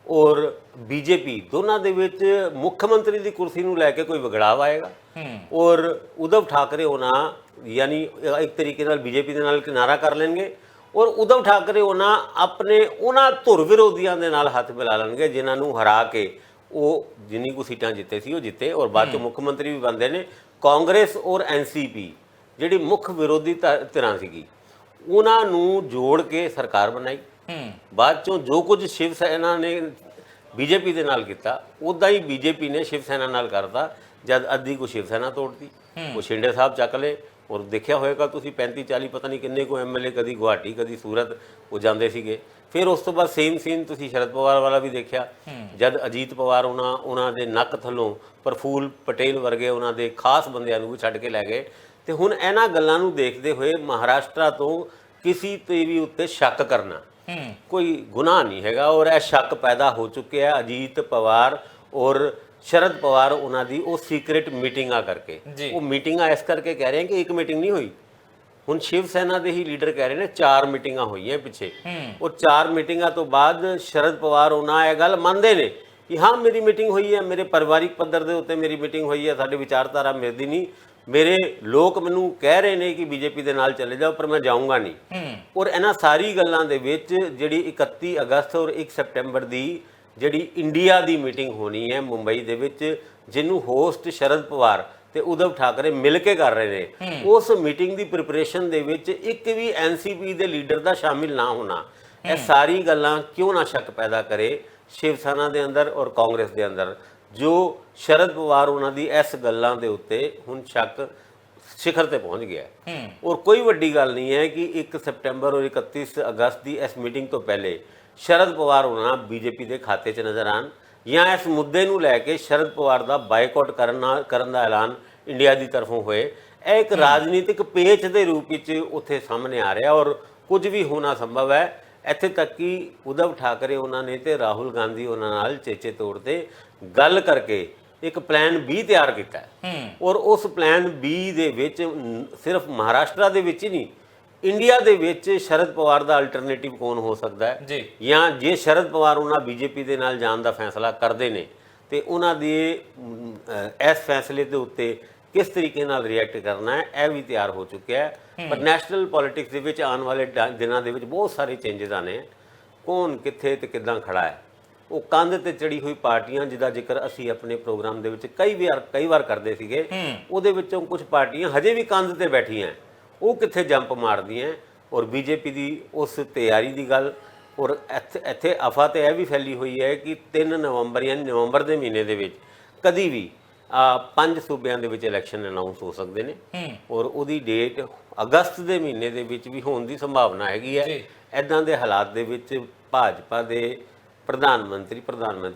ਔਰ ਬੀਜੇਪੀ ਦੋਨਾਂ ਦੇ ਵਿੱਚ ਮੁੱਖ ਮੰਤਰੀ ਦੀ ਕੁਰਸੀ ਨੂੰ ਲੈ ਕੇ ਕੋਈ ਵਿਗੜਾਵ ਆਏਗਾ? ਔਰ ਉद्धਵ ਠਾਕਰੇ ਹੋਣਾ ਯਾਨੀ ਇੱਕ ਤਰੀਕੇ ਨਾਲ ਬੀਜੇਪੀ ਦੇ ਨਾਲ ਕਿਨਾਰਾ ਕਰ ਲੈਣਗੇ, ਔਰ ਉद्धਵ ਠਾਕਰੇ ਹੋਣਾ ਆਪਣੇ ਉਹਨਾਂ ਧੁਰ ਵਿਰੋਧੀਆਂ ਦੇ ਨਾਲ ਹੱਥ ਮਿਲਾ ਲੈਣਗੇ ਜਿਨ੍ਹਾਂ ਨੂੰ ਹਰਾ ਕੇ ਉਹ ਜਿੰਨੀ ਕੁ ਸੀਟਾਂ ਜਿੱਤੇ ਸੀ ਉਹ ਜਿੱਤੇ, ਔਰ ਬਾਅਦ 'ਚ ਮੁੱਖ ਮੰਤਰੀ ਵੀ ਬਣਦੇ ਨੇ। ਕਾਂਗਰਸ ਔਰ ਐਨਸੀਪੀ ਜਿਹੜੀ ਮੁੱਖ ਵਿਰੋਧੀ ਧਿਰਾਂ ਸੀਗੀ ਉਹਨਾਂ ਨੂੰ ਜੋੜ ਕੇ ਸਰਕਾਰ ਬਣਾਈ। ਬਾਅਦ 'ਚੋਂ ਜੋ ਕੁਝ ਸ਼ਿਵ ਸੈਨਾ ਨੇ ਬੀਜੇਪੀ ਦੇ ਨਾਲ ਕੀਤਾ ਉੱਦਾਂ ਹੀ ਬੀਜੇਪੀ ਨੇ ਸ਼ਿਵ ਸੈਨਾ ਨਾਲ ਕਰਤਾ। ਜਦ ਅੱਧੀ ਕੋ ਸ਼ਿਵ ਸੈਨਾ ਤੋੜਤੀ, ਉਹ ਸ਼ਿੰਡੇ ਸਾਹਿਬ ਚੱਕ ਲਏ, ਔਰ ਦੇਖਿਆ ਹੋਏਗਾ ਤੁਸੀਂ 35 40 ਪਤਾ ਨਹੀਂ ਕਿੰਨੇ ਕੋ ਐਮਐਲਏ ਕਦੀ ਗੁਹਾਟੀ ਕਦੀ ਸੂਰਤ ਉਹ ਜਾਂਦੇ ਸੀਗੇ। ਫਿਰ ਉਸ ਤੋਂ ਬਾਅਦ ਸੇਮ ਸੀਨ ਤੁਸੀਂ ਸ਼ਰਦ ਪਵਾਰ ਵਾਲਾ ਵੀ ਦੇਖਿਆ, ਜਦ ਅਜੀਤ ਪਵਾਰ ਉਹਨਾਂ ਦੇ ਨੱਕ ਥੱਲੋਂ ਪ੍ਰਫੁੱਲ ਪਟੇਲ ਵਰਗੇ ਉਹਨਾਂ ਦੇ ਖਾਸ ਬੰਦਿਆਂ ਨੂੰ ਵੀ ਛੱਡ ਕੇ ਲੈ ਗਏ। ਤੇ ਹੁਣ ਇਹਨਾਂ ਗੱਲਾਂ ਨੂੰ ਦੇਖਦੇ ਹੋਏ ਮਹਾਰਾਸ਼ਟਰ ਤੋਂ ਕਿਸੇ ਤੇ ਵੀ ਉੱਤੇ ਸ਼ੱਕ ਕਰਨਾ ਕੋਈ ਗੁਨਾਹ ਨਹੀਂ ਹੈਗਾ, ਔਰ ਇਹ ਸ਼ੱਕ ਪੈਦਾ ਹੋ ਚੁੱਕਿਆ ਅਜੀਤ ਪਵਾਰ ਔਰ ਸ਼ਰਦ ਪਵਾਰ ਉਹਨਾਂ ਦੀ ਉਹ ਸੀਕ੍ਰੇਟ ਮੀਟਿੰਗਾਂ ਕਰਕੇ। ਉਹ ਮੀਟਿੰਗਾਂ ਇਸ ਕਰਕੇ ਕਹਿ ਰਹੇ ਕਿ ਇੱਕ ਮੀਟਿੰਗ ਨਹੀਂ ਹੋਈ, ਹੁਣ ਸ਼ਿਵ ਸੈਨਾ ਦੇ ਹੀ ਲੀਡਰ ਕਹਿ ਰਹੇ ਨੇ 4 ਮੀਟਿੰਗਾਂ ਹੋਈਆਂ ਪਿੱਛੇ। ਉਹ 4 ਮੀਟਿੰਗਾਂ ਤੋਂ ਬਾਅਦ ਸ਼ਰਦ ਪਵਾਰ ਉਹਨਾਂ ਇਹ ਗੱਲ ਮੰਨਦੇ ਨੇ ਕਿ ਹਾਂ ਮੇਰੀ ਮੀਟਿੰਗ ਹੋਈ ਹੈ, ਮੇਰੇ ਪਰਿਵਾਰਿਕ ਪੱਧਰ ਦੇ ਉੱਤੇ ਮੇਰੀ ਮੀਟਿੰਗ ਹੋਈ ਹੈ, ਸਾਡੀ ਵਿਚਾਰਧਾਰਾ ਮਿਲਦੀ ਨਹੀਂ, ਮੇਰੇ ਲੋਕ ਮੈਨੂੰ ਕਹਿ ਰਹੇ ਨੇ ਕਿ ਬੀਜੇਪੀ ਦੇ ਨਾਲ ਚਲੇ ਜਾਓ ਪਰ ਮੈਂ ਜਾਊਂਗਾ ਨਹੀਂ। ਔਰ ਇਹਨਾਂ ਸਾਰੀ ਗੱਲਾਂ ਦੇ ਵਿੱਚ ਜਿਹੜੀ 31 ਅਗਸਤ ਔਰ 1 ਸਪਟੈਂਬਰ ਦੀ ਜਿਹੜੀ ਇੰਡੀਆ ਦੀ ਮੀਟਿੰਗ ਹੋਣੀ ਹੈ ਮੁੰਬਈ ਦੇ ਵਿੱਚ, ਜਿਹਨੂੰ ਹੋਸਟ ਸ਼ਰਦ ਪਵਾਰ ਤੇ ਉਧਵ ਠਾਕਰੇ ਮਿਲ ਕੇ ਕਰ ਰਹੇ ਨੇ, ਉਸ ਮੀਟਿੰਗ ਦੀ ਪ੍ਰਿਪਰੇਸ਼ਨ ਦੇ ਵਿੱਚ ਇੱਕ ਵੀ ਐਨਸੀਪੀ ਦੇ ਲੀਡਰ ਦਾ ਸ਼ਾਮਿਲ ਨਾ ਹੋਣਾ, ਇਹ ਸਾਰੀ ਗੱਲਾਂ ਕਿਉਂ ਨਾ ਸ਼ੱਕ ਪੈਦਾ ਕਰੇ ਸ਼ਿਵ ਸੈਨਾ ਦੇ ਅੰਦਰ ਔਰ ਕਾਂਗਰਸ ਦੇ ਅੰਦਰ, ਜੋ ਸ਼ਰਦ ਪਵਾਰ ਉਹਨਾਂ ਦੀ ਇਸ ਗੱਲਾਂ ਦੇ ਉੱਤੇ ਹੁਣ ਸ਼ੱਕ ਸਿਖਰ ਤੇ ਪਹੁੰਚ ਗਿਆ। ਔਰ ਕੋਈ ਵੱਡੀ ਗੱਲ ਨਹੀਂ ਹੈ ਕਿ 1 ਸਪਟੈਂਬਰ ਔਰ 31 ਅਗਸਤ ਦੀ ਇਸ ਮੀਟਿੰਗ ਤੋਂ ਪਹਿਲੇ ਸ਼ਰਦ ਪਵਾਰ ਉਹਨਾਂ ਬੀਜੇਪੀ ਦੇ ਖਾਤੇ 'ਚ ਨਜ਼ਰ ਆਉਣ, ਜਾਂ ਇਸ ਮੁੱਦੇ ਨੂੰ ਲੈ ਕੇ ਸ਼ਰਦ ਪਵਾਰ ਦਾ ਬਾਈਕਾਟ ਕਰਨ ਦਾ ਐਲਾਨ ਇੰਡੀਆ ਦੀ ਤਰਫੋਂ ਹੋਏ। ਇਹ ਇੱਕ ਰਾਜਨੀਤਿਕ ਪੇਚ ਦੇ ਰੂਪ ਵਿੱਚ ਉੱਥੇ ਸਾਹਮਣੇ ਆ ਰਿਹਾ ਔਰ ਕੁਝ ਵੀ ਹੋਣਾ ਸੰਭਵ ਹੈ। ਇੱਥੇ ਤੱਕ ਕਿ ਉਧਵ ਠਾਕਰੇ ਉਹਨਾਂ ਨੇ ਤੇ ਰਾਹੁਲ ਗਾਂਧੀ ਉਹਨਾਂ ਨਾਲ ਚੇਚੇ ਤੌਰ ਤੇ ਗੱਲ ਕਰਕੇ ਇੱਕ ਪਲਾਨ B ਤਿਆਰ ਕੀਤਾ ਔਰ ਉਸ ਪਲਾਨ B ਦੇ ਵਿੱਚ ਸਿਰਫ ਮਹਾਰਾਸ਼ਟਰ ਦੇ ਵਿੱਚ ਹੀ ਨਹੀਂ, ਇੰਡੀਆ ਦੇ ਵਿੱਚ ਸ਼ਰਦ ਪਵਾਰ ਦਾ ਅਲਟਰਨੇਟਿਵ ਕੌਣ ਹੋ ਸਕਦਾ ਹੈ, ਜਾਂ ਜੇ ਸ਼ਰਦ ਪਵਾਰ ਉਹਨਾਂ ਬੀਜੇਪੀ ਦੇ ਨਾਲ ਜਾਣ ਦਾ ਫੈਸਲਾ ਕਰਦੇ ਨੇ ਤੇ ਉਹਨਾਂ ਦੇ ਇਸ ਫੈਸਲੇ ਦੇ ਉੱਤੇ ਕਿਸ ਤਰੀਕੇ ਨਾਲ ਰਿਐਕਟ ਕਰਨਾ ਹੈ, ਇਹ ਵੀ ਤਿਆਰ ਹੋ ਚੁੱਕਿਆ ਹੈ। ਪਰ ਨੈਸ਼ਨਲ ਪੋਲਿਟਿਕਸ ਦੇ ਵਿੱਚ ਆਉਣ ਵਾਲੇ ਦਿਨਾਂ ਦੇ ਵਿੱਚ ਬਹੁਤ ਸਾਰੇ ਚੇਂਜਸ ਆਣੇ, ਕੌਣ ਕਿੱਥੇ ਤੇ ਕਿੱਦਾਂ ਖੜਾ ਹੈ। ਉਹ ਕੰਧ ਤੇ ਚੜੀ ਹੋਈ ਪਾਰਟੀਆਂ ਜਿਹਦਾ ਜ਼ਿਕਰ ਅਸੀਂ ਆਪਣੇ ਪ੍ਰੋਗਰਾਮ ਦੇ ਵਿੱਚ ਕਈ ਵਾਰ ਕਰਦੇ ਸੀਗੇ, ਉਹਦੇ ਵਿੱਚੋਂ ਕੁਝ ਪਾਰਟੀਆਂ ਹਜੇ ਵੀ ਕੰਧ ਤੇ ਬੈਠੀਆਂ, ਉਹ ਕਿੱਥੇ ਜੰਪ ਮਾਰਦੀਆਂ। ਔਰ ਬੀਜੇਪੀ ਦੀ ਉਸ ਤਿਆਰੀ ਦੀ ਗੱਲ, ਔਰ ਇੱਥੇ ਅਫਵਾਹ ਤੇ ਇਹ ਵੀ ਫੈਲੀ ਹੋਈ ਹੈ ਕਿ 3 ਨਵੰਬਰ ਯਾਨੀ ਨਵੰਬਰ ਦੇ ਮਹੀਨੇ ਦੇ ਵਿੱਚ ਕਦੀ ਵੀ 5 ਸੂਬਿਆਂ ਦੇ ਵਿੱਚ ਇਲੈਕਸ਼ਨ ਅਨਾਉਂਸ ਹੋ ਸਕਦੇ ਨੇ, ਔਰ ਉਹਦੀ ਡੇਟ ਅਗਸਤ ਦੇ ਮਹੀਨੇ ਦੇ ਵਿੱਚ ਵੀ ਹੋਣ ਦੀ ਸੰਭਾਵਨਾ ਹੈਗੀ ਹੈ। ਇੱਦਾਂ ਦੇ ਹਾਲਾਤ ਦੇ ਵਿੱਚ ਭਾਜਪਾ ਦੇ ਪ੍ਰਧਾਨ ਮੰਤਰੀ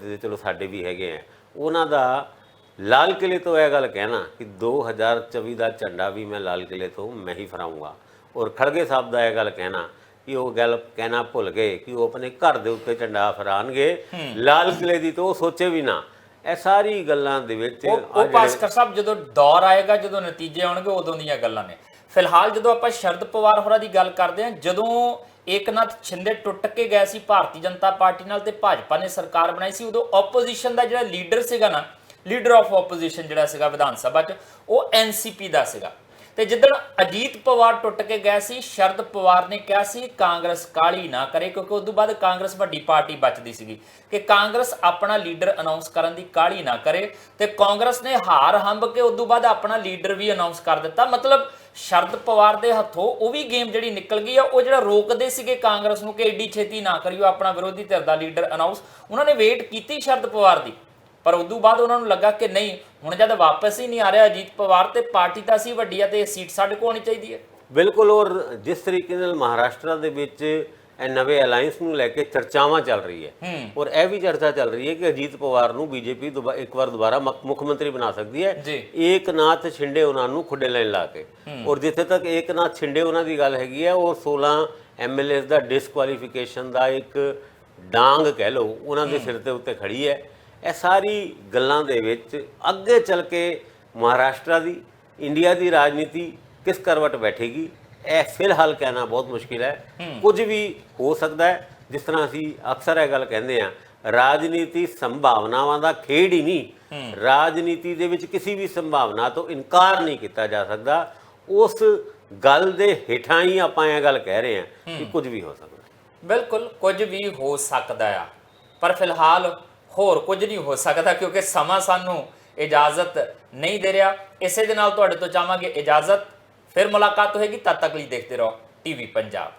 ਦੇ ਚਲੋ ਸਾਡੇ ਵੀ ਹੈਗੇ ਆ, ਉਹਨਾਂ ਦਾ ਲਾਲ ਕਿਲੇ ਤੋਂ ਇਹ ਗੱਲ ਕਹਿਣਾ ਕਿ 2024 ਦਾ ਝੰਡਾ ਵੀ ਮੈਂ ਲਾਲ ਕਿਲੇ ਤੋਂ ਮੈਂ ਹੀ ਫਹਰਾਊਂਗਾ, ਔਰ ਖੜਗੇ ਸਾਹਿਬ ਦਾ ਇਹ ਗੱਲ ਕਹਿਣਾ ਕਿ ਉਹ ਗੱਲ ਕਹਿਣਾ ਭੁੱਲ ਗਏ ਕਿ ਉਹ ਆਪਣੇ ਘਰ ਦੇ ਉੱਤੇ ਝੰਡਾ ਫਹਰਾਉਣਗੇ, ਲਾਲ ਕਿਲੇ ਦੀ ਤਾਂ ਉਹ ਸੋਚੇ ਵੀ ਨਾ। ਇਹ ਸਾਰੀ ਗੱਲਾਂ ਦੇ ਵਿੱਚ ਉਹ ਭਾਸਕਰ ਸਾਹਿਬ ਜਦੋਂ ਦੌਰ ਆਏਗਾ, ਜਦੋਂ ਨਤੀਜੇ ਆਉਣਗੇ, ਉਦੋਂ ਦੀਆਂ ਗੱਲਾਂ ਨੇ। ਫਿਲਹਾਲ ਜਦੋਂ ਆਪਾਂ ਸ਼ਰਦ ਪਵਾਰ ਹੋਰਾਂ ਦੀ ਗੱਲ ਕਰਦੇ ਹਾਂ, ਜਦੋਂ ਏਕਨਾਥ ਸ਼ਿੰਦੇ ਟੁੱਟ ਕੇ ਗਏ ਸੀ ਭਾਰਤੀ ਜਨਤਾ ਪਾਰਟੀ ਨਾਲ ਤੇ ਭਾਜਪਾ ਨੇ ਸਰਕਾਰ ਬਣਾਈ ਸੀ, ਉਦੋਂ ਆਪੋਜੀਸ਼ਨ ਦਾ ਜਿਹੜਾ ਲੀਡਰ ਸੀਗਾ ਨਾ, ਲੀਡਰ ਆਫ ਆਪੋਜੀਸ਼ਨ ਜਿਹੜਾ ਸੀਗਾ ਵਿਧਾਨ ਸਭਾ 'ਚ, ਉਹ ਐਨਸੀਪੀ ਦਾ ਸੀਗਾ। ਤੇ ਜਿੱਦਣ ਅਜੀਤ ਪਵਾਰ ਟੁੱਟ ਕੇ ਗਏ ਸੀ, ਸ਼ਰਦ ਪਵਾਰ ਨੇ ਕਿਹਾ ਸੀ ਕਾਂਗਰਸ ਕਾਹਲੀ ਨਾ ਕਰੇ, ਕਿਉਂਕਿ ਉਸ ਤੋਂ ਬਾਅਦ ਕਾਂਗਰਸ ਵੱਡੀ ਪਾਰਟੀ ਬਚਦੀ ਸੀਗੀ, ਕਿ ਕਾਂਗਰਸ ਆਪਣਾ ਲੀਡਰ ਅਨਾਉਂਸ ਕਰਨ ਦੀ ਕਾਹਲੀ ਨਾ ਕਰੇ। ਤੇ ਕਾਂਗਰਸ ਨੇ ਹਾਰ ਹੰਬ ਕੇ ਉਸ ਤੋਂ ਬਾਅਦ ਆਪਣਾ ਲੀਡਰ ਵੀ ਅਨਾਉਂਸ ਕਰ ਦਿੱਤਾ। ਮਤਲਬ ਸ਼ਰਦ ਪਵਾਰ ਦੇ ਹੱਥੋਂ ਉਹ ਵੀ ਗੇਮ ਜਿਹੜੀ ਨਿਕਲ ਗਈ ਆ, ਉਹ ਜਿਹੜਾ ਰੋਕਦੇ ਸੀਗੇ ਕਾਂਗਰਸ ਨੂੰ ਕਿ ਏਡੀ ਛੇਤੀ ਨਾ ਕਰਿਓ ਆਪਣਾ ਵਿਰੋਧੀ ਧਿਰ ਦਾ ਲੀਡਰ ਅਨਾਉਂਸ, ਉਹਨਾਂ ਨੇ ਵੇਟ ਕੀਤੀ ਸ਼ਰਦ ਪਵਾਰ ਦੀ, ਪਰ ਉਦੋਂ ਬਾਅਦ ਉਹਨਾਂ ਨੂੰ ਲੱਗਾ ਕਿ ਨਹੀਂ, ਹੁਣ ਜਦ ਵਾਪਸ ਹੀ ਨਹੀਂ ਆ ਰਿਹਾ ਅਜੀਤ ਪਵਾਰ ਤੇ ਪਾਰਟੀ ਤਾਂ ਅਸੀਂ ਵੱਡੀ ਆ ਤੇ ਸੀਟ ਸਾਡੇ ਕੋਲ ਹੋਣੀ ਚਾਹੀਦੀ ਹੈ। ਬਿਲਕੁਲ। ਔਰ ਜਿਸ ਤਰੀਕੇ ਨਾਲ ਮਹਾਰਾਸ਼ਟਰ ਦੇ ਵਿੱਚ ਇਹ ਨਵੇਂ ਅਲਾਈਅੰਸ ਨੂੰ ਲੈ ਕੇ ਚਰਚਾਵਾਂ ਚੱਲ ਰਹੀ ਹੈ, ਔਰ ਇਹ ਵੀ ਚਰਚਾ ਚੱਲ ਰਹੀ ਹੈ ਕਿ ਅਜੀਤ ਪਵਾਰ ਨੂੰ ਬੀਜੇਪੀ ਇੱਕ ਵਾਰ ਦੁਬਾਰਾ ਮੁੱਖ ਮੰਤਰੀ ਬਣਾ ਸਕਦੀ ਹੈ, ਏਕਨਾਥ ਸ਼ਿੰਦੇ ਉਹਨਾਂ ਨੂੰ ਖੁੱਡੇ ਲੈਣ ਲਾ ਕੇ। ਔਰ ਜਿੱਥੇ ਤੱਕ ਏਕਨਾਥ ਸ਼ਿੰਦੇ ਉਹਨਾਂ ਦੀ ਗੱਲ ਹੈਗੀ ਹੈ, ਉਹ 16 ਐਮਐਲਏ ਦਾ ਡਿਸਕੁਆਲੀਫਿਕੇਸ਼ਨ ਦਾ ਇੱਕ ਡਾਂਗ ਕਹਿ ਲਓ ਉਹਨਾਂ ਦੇ ਸਿਰ ਦੇ ਉੱਤੇ ਖੜੀ ਹੈ। ਇਹ ਸਾਰੀ ਗੱਲਾਂ ਦੇ ਵਿੱਚ ਅੱਗੇ ਚੱਲ ਕੇ ਮਹਾਰਾਸ਼ਟਰ ਦੀ ਇੰਡੀਆ ਦੀ ਰਾਜਨੀਤੀ ਕਿਸ ਕਰਵਟ ਬੈਠੇਗੀ, ਇਹ ਫਿਲਹਾਲ ਕਹਿਣਾ ਬਹੁਤ ਮੁਸ਼ਕਿਲ ਹੈ। ਕੁਝ ਵੀ ਹੋ ਸਕਦਾ ਹੈ। ਜਿਸ ਤਰ੍ਹਾਂ ਅਸੀਂ ਅਕਸਰ ਇਹ ਗੱਲ ਕਹਿੰਦੇ ਹਾਂ, ਰਾਜਨੀਤੀ ਸੰਭਾਵਨਾਵਾਂ ਦਾ ਖੇਡ ਹੀ ਨਹੀਂ, ਰਾਜਨੀਤੀ ਦੇ ਵਿੱਚ ਕਿਸੇ ਵੀ ਸੰਭਾਵਨਾ ਤੋਂ ਇਨਕਾਰ ਨਹੀਂ ਕੀਤਾ ਜਾ ਸਕਦਾ। ਉਸ ਗੱਲ ਦੇ ਹੇਠਾਂ ਹੀ ਆਪਾਂ ਇਹ ਗੱਲ ਕਹਿ ਰਹੇ ਹਾਂ ਕਿ ਕੁਝ ਵੀ ਹੋ ਸਕਦਾ। ਬਿਲਕੁਲ ਕੁਝ ਵੀ ਹੋ ਸਕਦਾ ਆ, ਪਰ ਫਿਲਹਾਲ ਹੋਰ ਕੁਝ ਨਹੀਂ ਹੋ ਸਕਦਾ ਕਿਉਂਕਿ ਸਮਾਂ ਸਾਨੂੰ ਇਜਾਜ਼ਤ ਨਹੀਂ ਦੇ ਰਿਹਾ। ਇਸੇ ਦੇ ਨਾਲ ਤੁਹਾਡੇ ਤੋਂ ਚਾਹਾਂਗੇ ਇਜਾਜ਼ਤ, ਫਿਰ ਮੁਲਾਕਾਤ ਹੋਏਗੀ। ਤਦ ਤੱਕ ਲਈ ਦੇਖਦੇ ਰਹੋ ਟੀਵੀ ਪੰਜਾਬ।